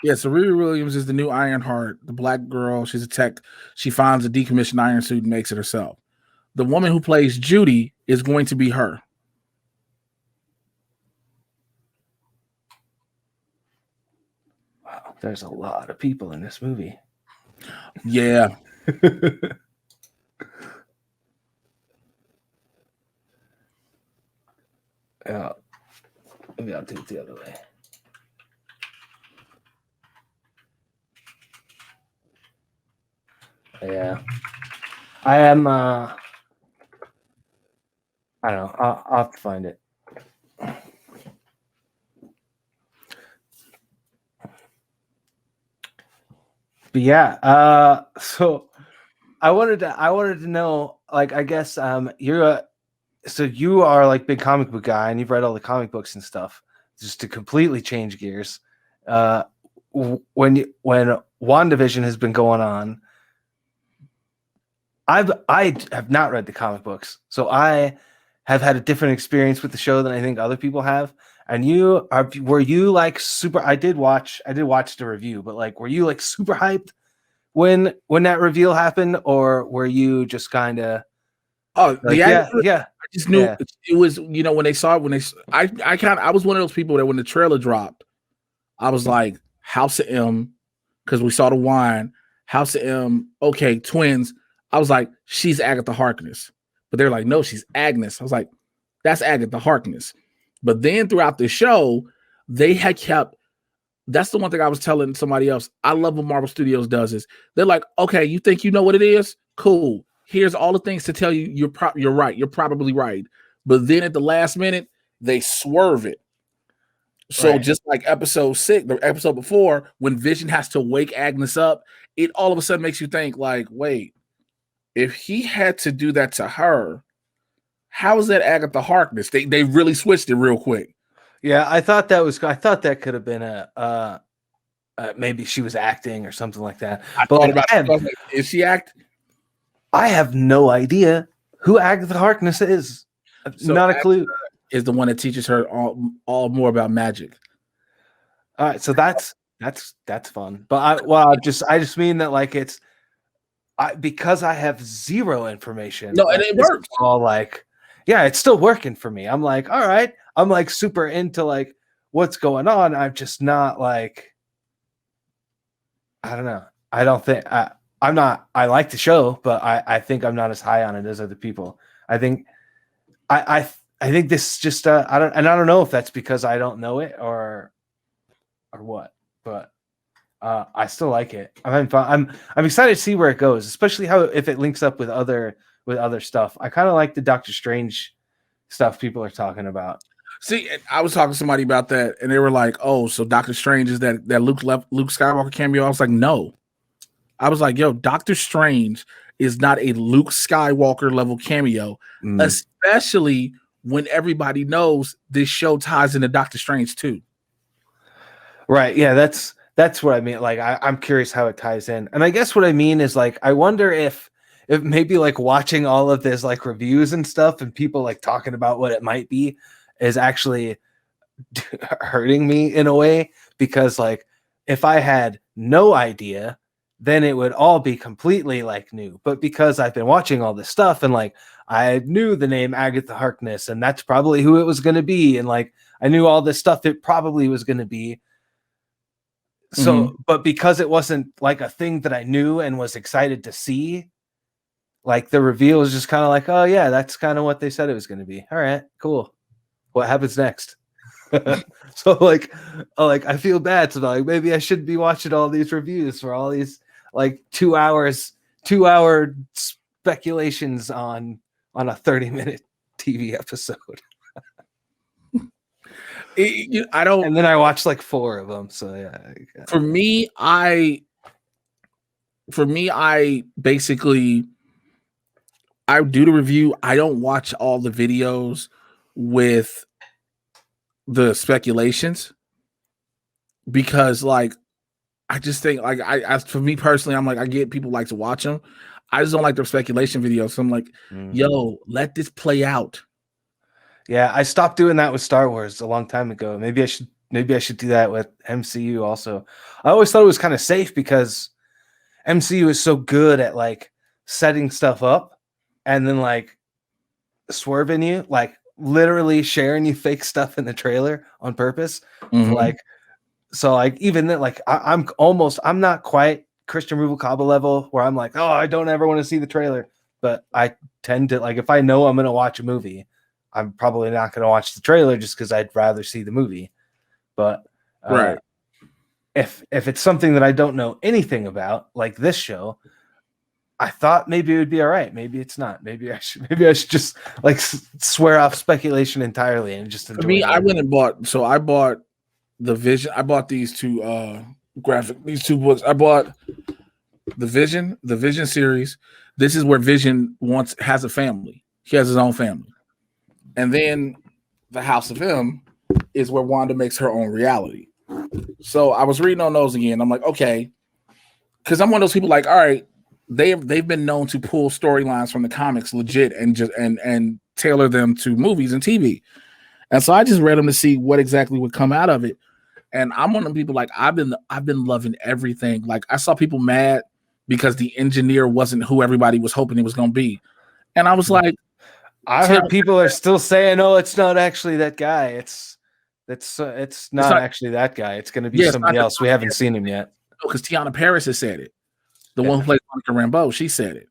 Yeah, so Riri Williams is the new Ironheart, the black girl. She's a tech. She finds a decommissioned iron suit and makes it herself. The woman who plays Judy is going to be her. Wow, there's a lot of people in this movie. Yeah. Maybe I'll do it the other way. Yeah. I am I don't know. I'll have to find it. But yeah, so I wanted to know, like, I guess you are like big comic book guy and you've read all the comic books and stuff. Just to completely change gears, when WandaVision has been going on, I have not read the comic books, so I have had a different experience with the show than I think other people have. And were you like super? I did watch the review, but like, were you like super hyped when that reveal happened, or were you just kind of like, yeah? I just knew it was, when they saw it, I was one of those people that when the trailer dropped, I was like, House of M, because we saw the wine, House of M, okay, twins. I was like, she's Agatha Harkness. But they're like, no, she's Agnes. I was like, that's Agatha Harkness. But then throughout the show, they had kept, that's the one thing I was telling somebody else. I love what Marvel Studios does is they're like, okay, you think you know what it is? Cool. Here's all the things to tell you you're right. You're probably right. But then at the last minute, they swerve it. So just like episode 6, the episode before, when Vision has to wake Agnes up, it all of a sudden makes you think like, wait, if he had to do that to her, how is that Agatha Harkness? They really switched it real quick. Yeah, I thought that could have been maybe she was acting or something like that. Is she acting? I have no idea who Agatha Harkness is. So not a clue. Is the one that teaches her all more about magic. All right, so that's fun. But I just mean that like because I have zero information. No, and it works. All like, yeah, it's still working for me. I'm like, all right. I'm like super into like what's going on. I'm just not like, I don't know. I don't think I'm not. I like the show, but I think I'm not as high on it as other people. I think I think this just I don't know if that's because I don't know it or what, but I still like it. I'm having fun. I'm excited to see where it goes, especially if it links up with other stuff. I kind of like the Doctor Strange stuff people are talking about. See, I was talking to somebody about that, and they were like, "Oh, so Doctor Strange is that Luke Skywalker cameo?" I was like, "No." I was like, "Yo, Doctor Strange is not a Luke Skywalker level cameo, especially when everybody knows this show ties into Doctor Strange too." Right? Yeah, that's what I mean. Like, I'm curious how it ties in, and I guess what I mean is like, I wonder if maybe like watching all of this like reviews and stuff, and people like talking about what it might be, is actually hurting me in a way, because like if I had no idea, then it would all be completely like new. But because I've been watching all this stuff and like I knew the name Agatha Harkness and that's probably who it was going to be, and like I knew all this stuff it probably was going to be. So, but because it wasn't like a thing that I knew and was excited to see, like the reveal was just kind of like, oh yeah, that's kind of what they said it was going to be. All right, cool. What happens next? So like I feel bad. So like maybe I shouldn't be watching all these reviews for all these like 2 hour speculations on a 30-minute TV episode. I don't. And then I watched like 4 of them. So yeah. For me, I basically I do the review. I don't watch all the videos with the speculations, because like I just think like for me personally, I'm like, I get people like to watch them. I just don't like their speculation videos. So I'm like, yo, let this play out. Yeah, I stopped doing that with Star Wars a long time ago. Maybe I should do that with MCU also. I always thought it was kind of safe because MCU is so good at like setting stuff up and then like swerving you, like literally sharing you fake stuff in the trailer on purpose. So like even that, like I'm not quite Christian Rubalcaba level where I'm like, oh, I don't ever want to see the trailer, but I tend to like, if I know I'm going to watch a movie, I'm probably not going to watch the trailer just because I'd rather see the movie. But right, if it's something that I don't know anything about, like this show, I thought maybe it would be all right. Maybe it's not. Maybe I should just like swear off speculation entirely and just enjoy. For me, I went and bought. So I bought the Vision. I bought these two these 2 books. I bought the Vision series. This is where Vision has a family. He has his own family. And then the House of M is where Wanda makes her own reality. So I was reading on those again. I'm like, okay, because I'm one of those people like, all right, they've been known to pull storylines from the comics legit and just and tailor them to movies and TV. And so I just read them to see what exactly would come out of it. And I'm one of the people like I've been loving everything. Like I saw people mad because the engineer wasn't who everybody was hoping it was going to be, and I was like, I heard people are still saying, "Oh, it's not actually that guy. It's not actually that guy. It's going to be somebody else. We haven't seen him yet." Because Tiana Paris has said it. The one who plays Monica Rambeau, she said it.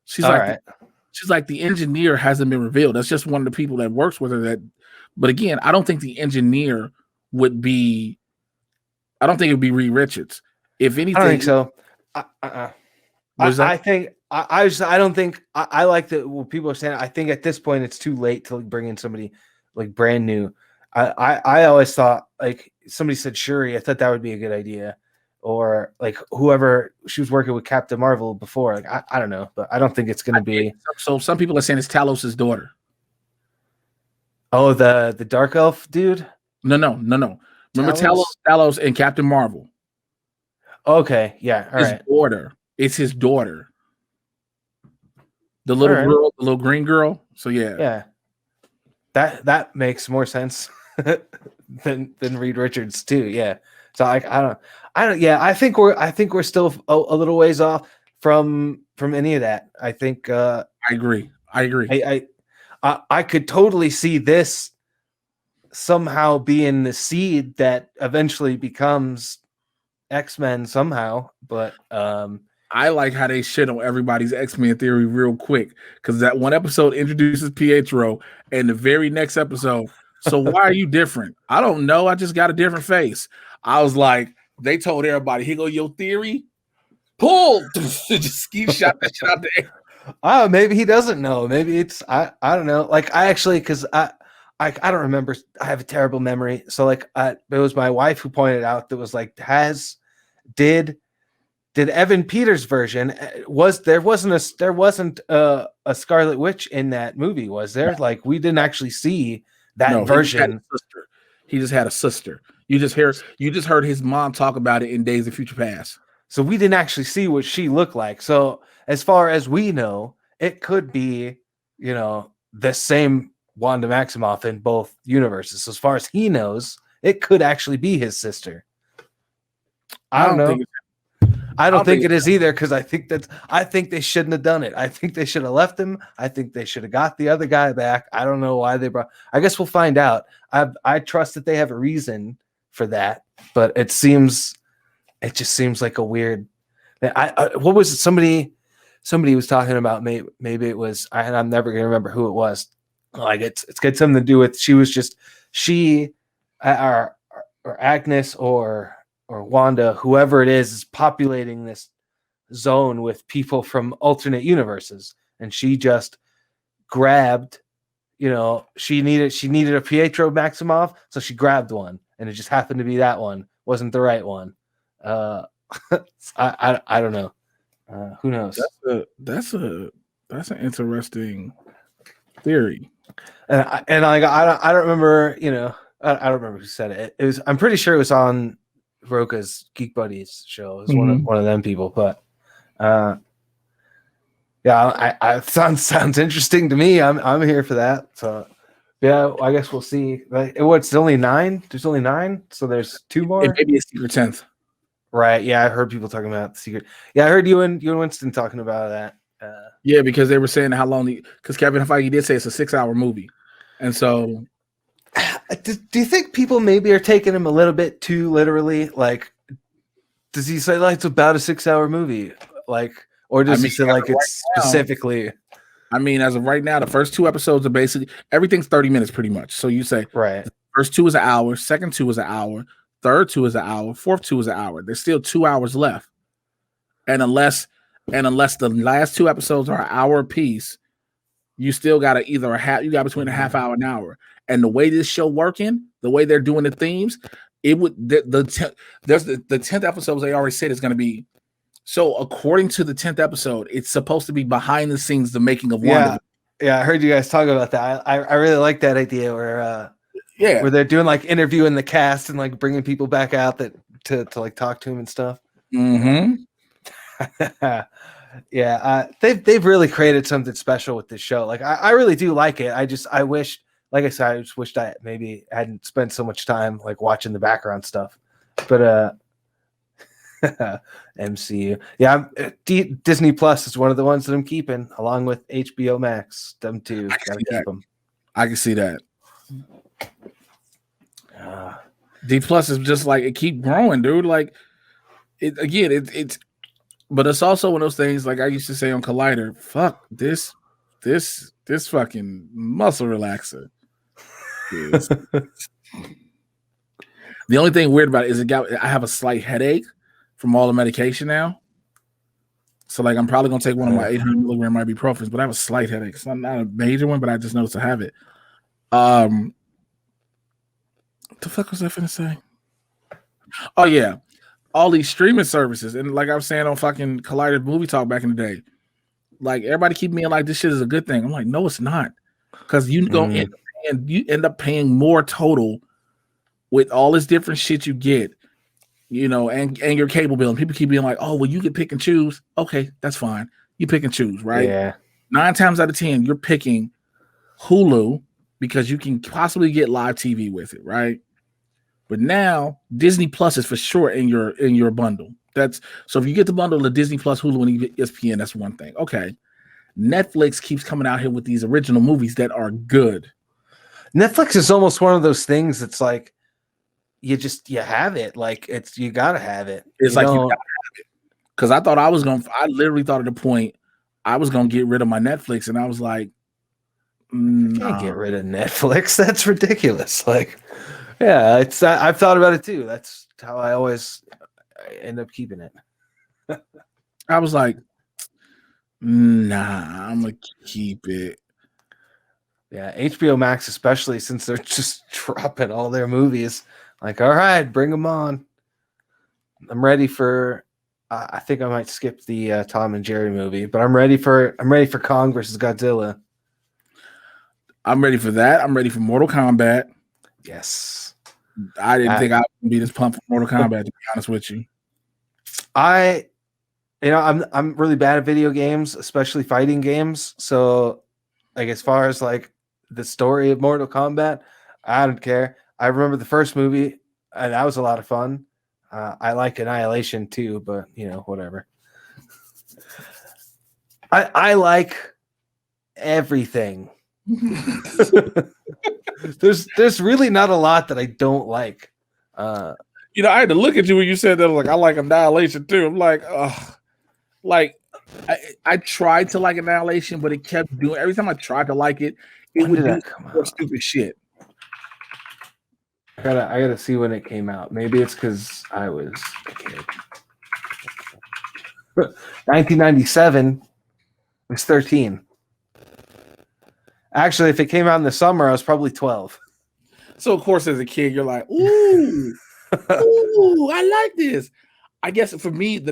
She's like the engineer hasn't been revealed. That's just one of the people that works with her. But again, I don't think the engineer would be. I don't think it would be Reed Richards. If anything, I don't think so. I don't think I like that. What people are saying. I think at this point it's too late to bring in somebody like brand new. I always thought like somebody said Shuri. I thought that would be a good idea, or like whoever she was working with Captain Marvel before. Like I don't know, but I don't think it's going to be. So some people are saying it's Talos' daughter. Oh, the dark elf dude. No. Remember Talos and Captain Marvel. Okay, yeah, all right. Daughter. It's his daughter. The little girl, the little green girl. So yeah. That makes more sense than Reed Richards too. Yeah. So I don't. Yeah, I think we're still a little ways off from any of that. I think. I agree. I could totally see this somehow being the seed that eventually becomes X-Men somehow, but I like how they shit on everybody's X-Men theory real quick, because that one episode introduces Pietro, and the very next episode, so why are you different? I don't know. I just got a different face. I was like, they told everybody, here go your theory. Pull. Just keep shot that shit out there. Oh, maybe he doesn't know. Maybe it's I don't know. Like I actually, because I don't remember. I have a terrible memory. So like it was my wife who pointed out that was like, did Evan Peters' version there wasn't a Scarlet Witch in that movie, was there? Like we didn't actually see that version. He just had a sister. You just heard his mom talk about it in Days of Future Past. So we didn't actually see what she looked like. So as far as we know, it could be, the same Wanda Maximoff in both universes. So as far as he knows, it could actually be his sister. I don't know. I don't think it is either, because I think they shouldn't have done it. I think they should have left him. I think they should have got the other guy back. I don't know why they brought. I guess we'll find out. I trust that they have a reason for that, but it just seems like a weird. What was it? Somebody was talking about. Maybe it was. I'm never gonna remember who it was. Like it's got something to do with or Agnes or Wanda, whoever it is populating this zone with people from alternate universes, and she just grabbed, she needed a Pietro Maximoff, so she grabbed one, and it just happened to be that one wasn't the right one. I don't know. Who knows? That's an interesting theory. And I don't remember. I don't remember who said it. It was. I'm pretty sure it was on Roka's Geek Buddies show. It was one of them people, but I sounds interesting to me. I'm here for that. So yeah, I guess we'll see. Like, what's only 9? There's only 9, so there's 2 more. It may be a secret 10th. Right. Yeah, I heard people talking about the secret. Yeah, I heard you and Winston talking about that. Yeah, because they were saying how long because Kevin Feige did say it's a 6-hour movie, and so. Do you think people maybe are taking him a little bit too literally? Like, does he say like it's about a 6-hour movie? Like, or does he say like it's specifically? I mean, as of right now, the first 2 episodes are basically everything's 30 minutes pretty much. So you say right. First 2 is an hour, second 2 is an hour, third 2 is an hour, fourth 2 is an hour. There's still 2 hours left, and unless the last 2 episodes are an hour apiece, you still got to you got between a half hour and an hour. And the way this show working, the way they're doing the themes, it would the 10th episode they already said is going to be. So according to the 10th episode, it's supposed to be behind the scenes, the making of Wanda. Yeah, I heard you guys talk about that. I really like that idea where Yeah, where they're doing like interviewing the cast and like bringing people back out that to like talk to him and stuff. mm-hmm. Yeah, they've really created something special with this show. Like I really do like it. I wish, like I said, I just wished I maybe hadn't spent so much time like watching the background stuff. But MCU, yeah, Disney Plus is one of the ones that I'm keeping, along with HBO Max. Them two, gotta keep them. I can see that. D Plus is just like it keep growing, dude. Like it again, it's but it's also one of those things like I used to say on Collider, fuck this fucking muscle relaxer. The only thing weird about it is I have a slight headache from all the medication now. So like I'm probably gonna take one of my 800 milligram ibuprofens, but I have a slight headache. It's not a major one, but I just noticed I have it. What the fuck was I finna say? Oh yeah, all these streaming services, and like I was saying on fucking Collider Movie Talk back in the day, like everybody keep being like this shit is a good thing. I'm like, no, it's not, because you end up paying more total with all this different shit you get, you know, and your cable bill. And people keep being like, oh, well, you can pick and choose. Okay, that's fine. You pick and choose, right? Yeah. 9 times out of 10, you're picking Hulu because you can possibly get live TV with it, right? But now Disney Plus is for sure in your bundle. That's so if you get the bundle of Disney Plus, Hulu, and you get ESPN, that's one thing. Okay. Netflix keeps coming out here with these original movies that are good. Netflix is almost one of those things that's like you have it. Like you gotta have it. It's like you gotta have it. Because I literally thought at the point I was gonna get rid of my Netflix, and I was like, you can't get rid of Netflix. That's ridiculous. Like, yeah, I've thought about it too. That's how I always end up keeping it. I was like, nah, I'm gonna keep it. Yeah, HBO Max, especially since they're just dropping all their movies. Like, all right, bring them on. I'm ready for. I think I might skip the Tom and Jerry movie, but I'm ready for Kong versus Godzilla. I'm ready for that. I'm ready for Mortal Kombat. Yes, I didn't think I would be this pumped for Mortal Kombat. To be honest with you, I'm really bad at video games, especially fighting games. So, like as far as like the story of Mortal Kombat, I don't care. I remember the first movie, and that was a lot of fun. I like Annihilation too, but whatever. I like everything. There's really not a lot that I don't like. I had to look at you when you said that. Like, I like Annihilation too. I'm like, like I tried to like Annihilation, but it kept doing every time I tried to like it, it would do more stupid shit. I gotta see when it came out. Maybe it's because I was a kid. 1997 was 13. Actually, if it came out in the summer, I was probably 12. So of course, as a kid, you're like, ooh, ooh, I like this. I guess for me, the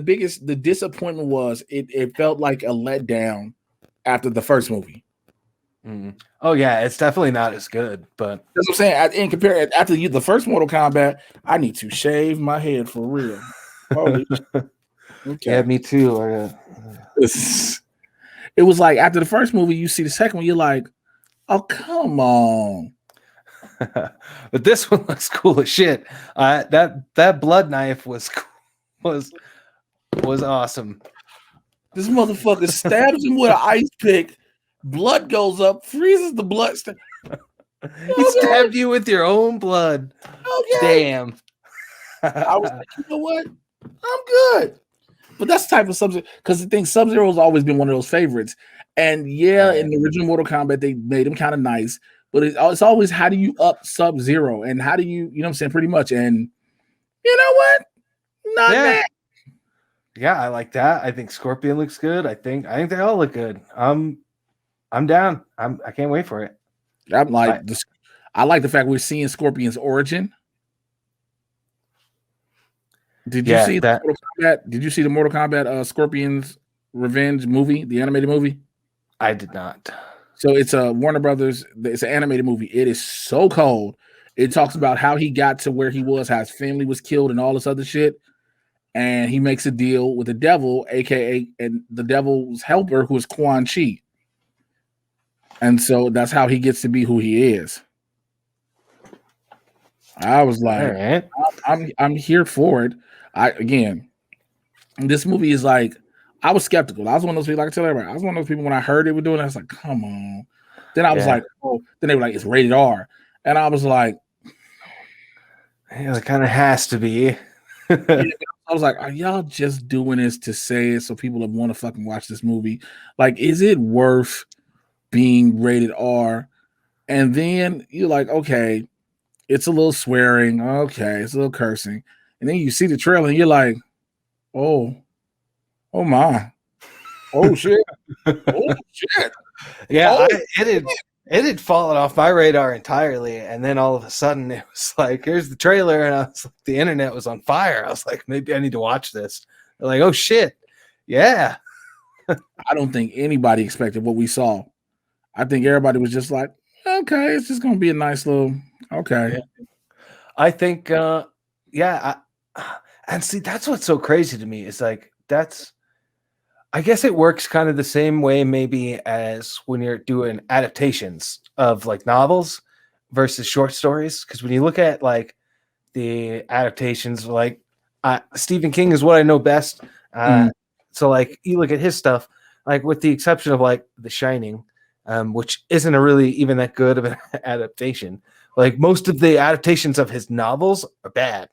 disappointment was it felt like a letdown after the first movie. Mm. Oh yeah, it's definitely not as good, but that's what I'm saying. In comparison, after the first Mortal Kombat, I need to shave my head for real. Holy okay. Yeah, me too. It was like after the first movie, you see the second one, you're like, oh come on. But this one looks cool as shit. That blood knife was awesome. This motherfucker stabs him with an ice pick. Blood goes up, freezes the blood. He stabbed you with your own blood. Okay. Damn. I was like, you know what? I'm good. But that's the type of Sub-Zero, because the thing, Sub-Zero has always been one of those favorites. And yeah, in the original Mortal Kombat, they made him kind of nice. But it's always, how do you up Sub-Zero? And how do you know what I'm saying, pretty much. And you know what? Not bad. Yeah, I like that. I think Scorpion looks good. I think they all look good. I'm down. I can't wait for it. I like the fact we're seeing Scorpion's origin. Did you see that? Did you see the Mortal Kombat Scorpion's Revenge movie, the animated movie? I did not. So it's a Warner Brothers. It's an animated movie. It is so cold. It talks about how he got to where he was, how his family was killed, and all this other shit. And he makes a deal with the devil, aka and the devil's helper, who is Quan Chi. And so that's how he gets to be who he is. I was like, right. I'm here for it. This movie is like, I was skeptical. I was one of those people, like I tell everybody, I was one of those people when I heard they were doing it, I was like, come on. Then I was like, oh, then they were like, it's rated R. And I was like, yeah, it kind of has to be. I was like, are y'all just doing this to say it so people want to fucking watch this movie? Like, is it worth being rated R? And then you're like, okay, it's a little swearing. Okay, it's a little cursing. And then you see the trailer and you're like, oh my. Oh shit. Oh shit. Yeah, it had fallen off my radar entirely, and then all of a sudden it was like, here's the trailer, and I was like, the internet was on fire. I was like, maybe I need to watch this. They're like, oh shit, yeah. I don't think anybody expected what we saw. I think everybody was just like, okay, it's just gonna be a nice little okay. Yeah. I think and see, that's what's so crazy to me is like I guess it works kind of the same way maybe as when you're doing adaptations of like novels versus short stories. Because when you look at like the adaptations, like Stephen King is what I know best. So like you look at his stuff, like with the exception of like The Shining, which isn't a really even that good of an adaptation. Like most of the adaptations of his novels are bad,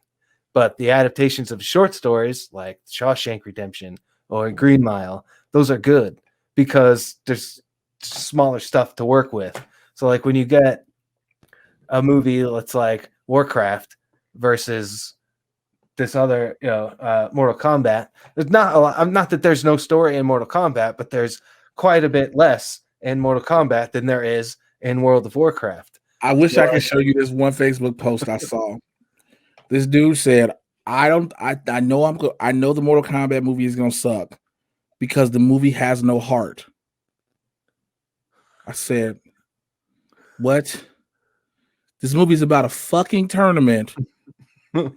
but the adaptations of short stories like Shawshank Redemption or Green Mile, those are good because there's smaller stuff to work with. So like when you get a movie that's like Warcraft versus this other, Mortal Kombat, there's not a lot. I'm not that there's no story in Mortal Kombat, but there's quite a bit less in Mortal Kombat than there is in World of Warcraft. I wish I could show you this one Facebook post I saw. This dude said, I know the Mortal Kombat movie is gonna suck because the movie has no heart. I said, what? This movie is about a fucking tournament where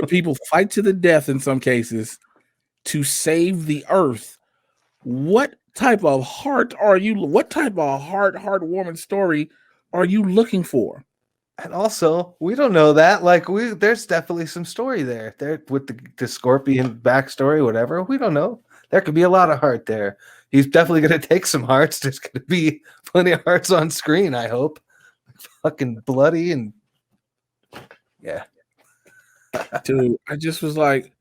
people fight to the death in some cases to save the earth. What type of heartwarming story are you looking for? And also, we don't know that. Like, there's definitely some story there. There with the Scorpion backstory, whatever. We don't know. There could be a lot of heart there. He's definitely going to take some hearts. There's going to be plenty of hearts on screen, I hope. Fucking bloody and yeah. Dude, I just was like,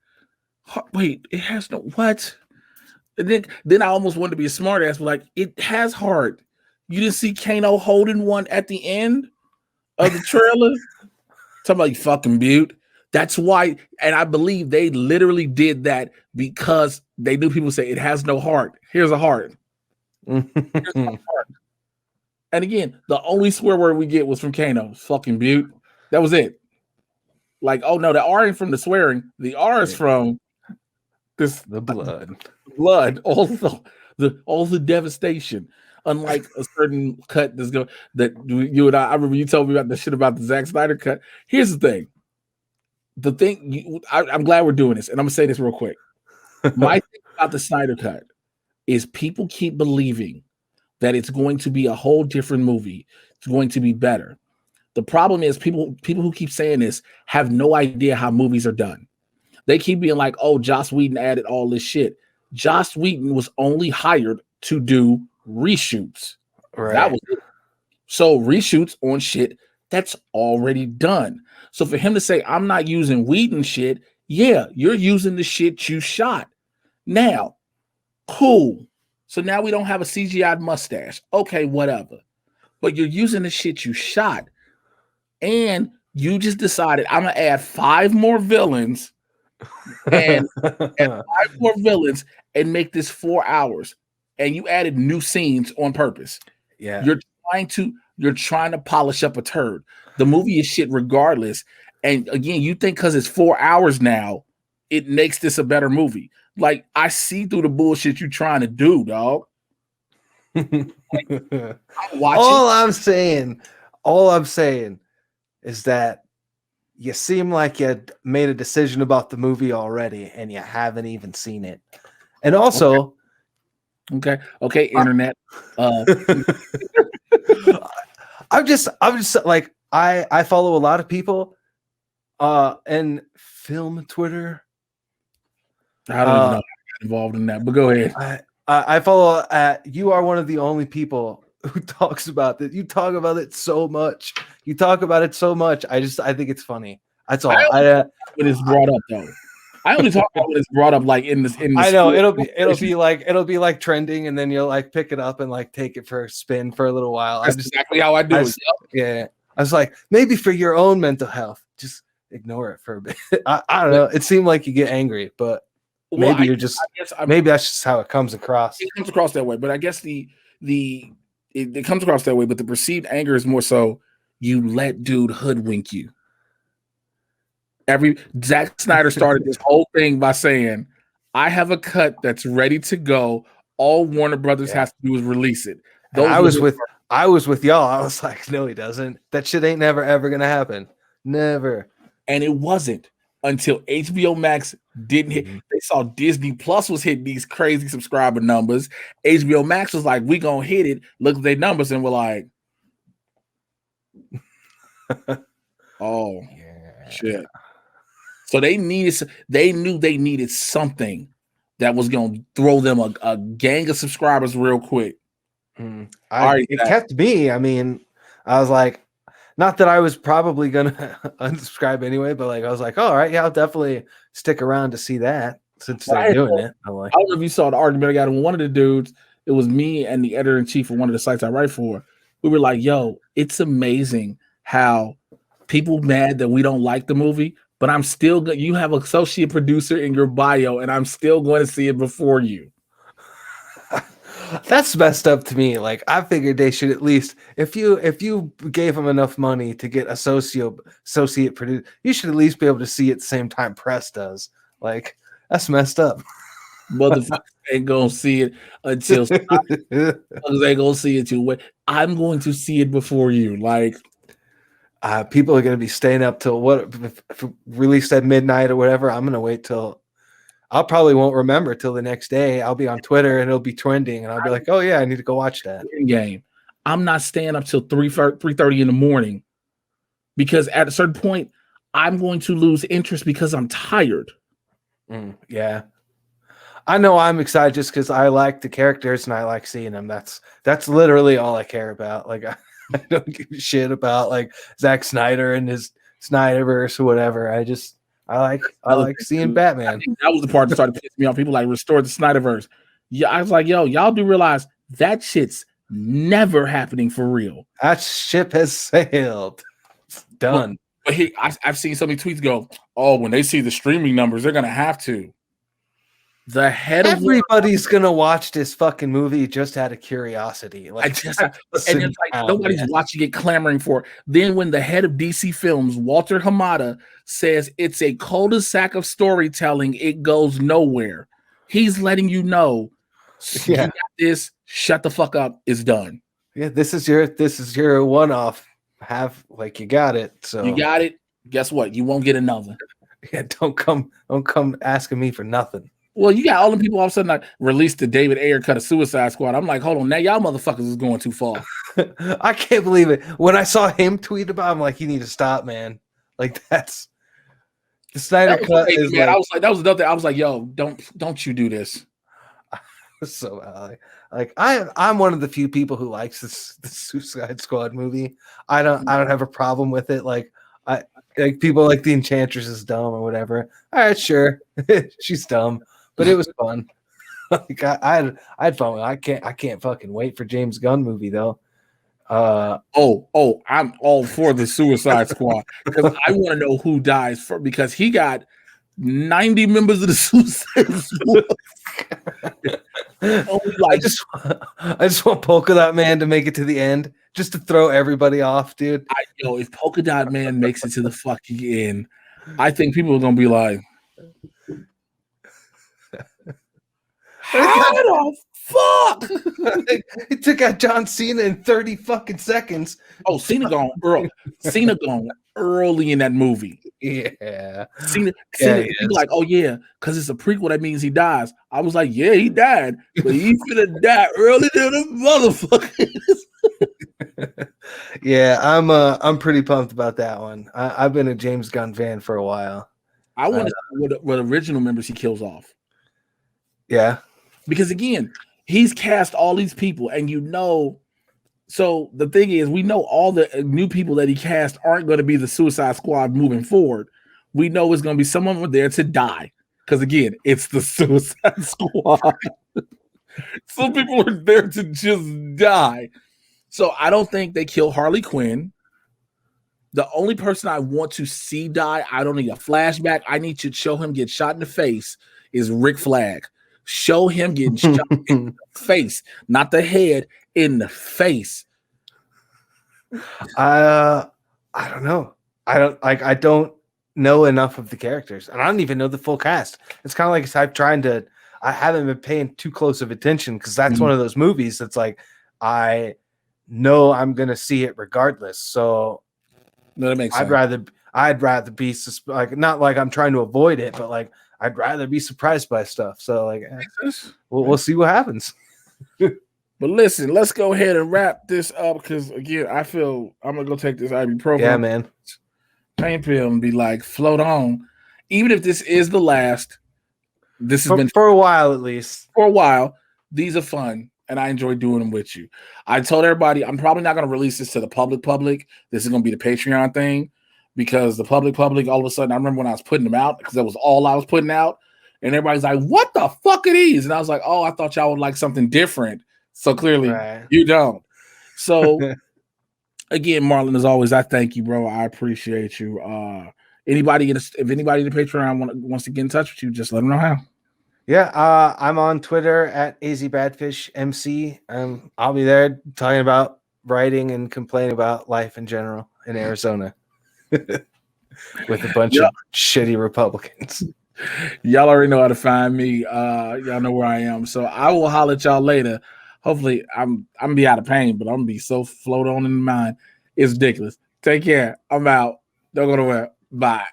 wait, it has no what? And then I almost wanted to be a smart ass, but like, it has heart. You didn't see Kano holding one at the end of the trailer? Talking about you fucking butte. That's why, and I believe they literally did that because they knew people say it has no heart. Here's a heart. Here's a heart. And again, the only swear word we get was from Kano. Fucking butte. That was it. Like, oh no, the R ain't from the swearing. The R is from the blood. All the devastation. Unlike a certain cut that you and I remember you told me about the shit about the Zack Snyder cut. Here's the thing. I'm glad we're doing this, and I'm gonna say this real quick. My thing about the Snyder cut is people keep believing that it's going to be a whole different movie. It's going to be better. The problem is people who keep saying this have no idea how movies are done. They keep being like, oh, Joss Whedon added all this shit. Joss Whedon was only hired to do reshoots. Right. That was it. So reshoots on shit that's already done. So for him to say, I'm not using Whedon shit, yeah, you're using the shit you shot. Now, cool. So now we don't have a CGI mustache. Okay, whatever. But you're using the shit you shot. And you just decided I'm gonna add 5 more villains and 5 more villains and make this 4 hours. And you added new scenes on purpose. Yeah. You're trying to polish up a turd. The movie is shit regardless. And again, you think because it's 4 hours now, it makes this a better movie. Like, I see through the bullshit you're trying to do, dog. Like, all I'm saying is that you seem like you made a decision about the movie already and you haven't even seen it. And also, okay, internet. I'm just like I follow a lot of people and film Twitter. I don't even know how I got involved in that, but go ahead. I follow you are one of the only people who talks about that. You talk about it so much. You talk about it so much. I think it's funny. That's all. When it's brought up though. I only talk about when it's brought up like in this. I know it'll be like trending, and then you'll like pick it up and like take it for a spin for a little while. That's exactly how I do it. Yeah, I was like, maybe for your own mental health, just ignore it for a bit. I don't know. It seemed like you get angry, but maybe you're just maybe that's just how it comes across. It comes across that way, but I guess it comes across that way. But the perceived anger is more so you let dude hoodwink you. Zack Snyder started this whole thing by saying, I have a cut that's ready to go. All Warner Brothers has to do is release it. I was with y'all. I was like, no, he doesn't. That shit ain't never ever gonna happen. Never. And it wasn't until HBO Max didn't hit. They saw Disney Plus was hitting these crazy subscriber numbers. HBO Max was like, we gonna hit it. Look at their numbers, and we're like, oh shit. So they knew they needed something that was going to throw them a gang of subscribers real quick. It kept me. I mean, I was like, not that I was probably going to unsubscribe anyway, but like I was like, all right, yeah, I'll definitely stick around to see that since they're doing it. I'm like, I don't know if you saw the argument I got with one of the dudes. It was me and the editor-in-chief of one of the sites I write for. We were like, yo, it's amazing how people mad that we don't like the movie, but I'm still good. You have an associate producer in your bio, and I'm still going to see it before you. That's messed up to me. Like I figured they should at least, if you gave them enough money to get associate producer, you should at least be able to see it at the same time press does. Like that's messed up. Motherfuckers ain't gonna see it until they gonna see it too. I'm going to see it before you. Like. People are going to be staying up till if released at midnight or whatever. I'm going to wait till I'll probably won't remember till the next day. I'll be on Twitter and it'll be trending and I'll be like, oh yeah, I need to go watch that game. I'm not staying up till 3:30 in the morning because at a certain point I'm going to lose interest because I'm tired. Yeah. I know I'm excited just because I like the characters and I like seeing them. That's literally all I care about. Like I don't give a shit about like Zack Snyder and his Snyderverse or whatever. I like seeing Batman. That was the part that started pissing me off. People like restore the Snyderverse. Yeah, I was like, yo, y'all do realize that shit's never happening for real. That ship has sailed. It's done. But I've seen so many tweets go, oh, when they see the streaming numbers, they're gonna have to. The head everybody's gonna watch this fucking movie just out of curiosity. Like, and it's like nobody's watching it, clamoring for it. Then when the head of DC Films, Walter Hamada, says it's a cul-de-sac of storytelling, it goes nowhere. He's letting you know, you got this. Shut the fuck up. It's done. Yeah, this is your one-off. You got it. So you got it. Guess what? You won't get another. Yeah, don't come asking me for nothing. Well, you got all the people all of a sudden like released the David Ayer cut of Suicide Squad. I'm like, hold on, now y'all motherfuckers is going too far. I can't believe it. When I saw him tweet about it, I'm like, you need to stop, man. Like that's the Snyder cut. Crazy, man. I was like, that was another thing. I was like, yo, don't you do this. So like I'm one of the few people who likes the Suicide Squad movie. I don't have a problem with it. Like like people like the Enchantress is dumb or whatever. All right, sure. She's dumb. But it was fun. Like I had fun. I can't fucking wait for James Gunn movie though. I'm all for the Suicide Squad because I want to know who dies first because he got 90 members of the Suicide Squad. I just want Polka Dot Man to make it to the end, just to throw everybody off, dude. If Polka Dot Man makes it to the fucking end, I think people are gonna be like, how the fuck? It took out John Cena in 30 fucking seconds. Oh, Cena gone early. Cena gone early in that movie. Yeah. Seen people like, oh yeah, because it's a prequel, that means he dies. I was like, yeah, he died, but he finna die early than a motherfucker. Yeah, I'm pretty pumped about that one. I've been a James Gunn fan for a while. I want to see what original members he kills off. Yeah, because again, he's cast all these people, and so the thing is, we know all the new people that he cast aren't going to be the Suicide Squad moving forward. We know it's going to be someone there to die. Because again, it's the Suicide Squad. Some people are there to just die. So I don't think they kill Harley Quinn. The only person I want to see die, I don't need a flashback. I need to show him get shot in the face, is Rick Flag. Show him getting shot in the face, not the head, in the face. I don't know. I don't know enough of the characters, and I don't even know the full cast. It's kind of like I haven't been paying too close of attention because that's one of those movies that's like I know I'm gonna see it regardless. So no, that makes sense. I'd rather be like not like I'm trying to avoid it, but like I'd rather be surprised by stuff. So like we'll see what happens. But listen, let's go ahead and wrap this up because again, I feel I'm gonna go take this ibuprofen. Yeah, man. Pain pill and be like, float on. Even if this is the last, this has been for a while at least. For a while, these are fun, and I enjoy doing them with you. I told everybody I'm probably not gonna release this to the public. This is gonna be the Patreon thing because the public, all of a sudden, I remember when I was putting them out because that was all I was putting out, and everybody's like, "What the fuck are these?" And I was like, "Oh, I thought y'all would like something different." So clearly you don't. So again, Marlon, as always, I thank you, bro. I appreciate you. If anybody in the Patreon wants to get in touch with you, just let them know how. Yeah, I'm on Twitter at AZBadfishMC. I'll be there talking about writing and complaining about life in general in Arizona with a bunch of shitty Republicans. Y'all already know how to find me. Y'all know where I am. So I will holler at y'all later. Hopefully, I'm gonna be out of pain, but I'm gonna be so float on in the mind. It's ridiculous. Take care. I'm out. Don't go nowhere. Bye.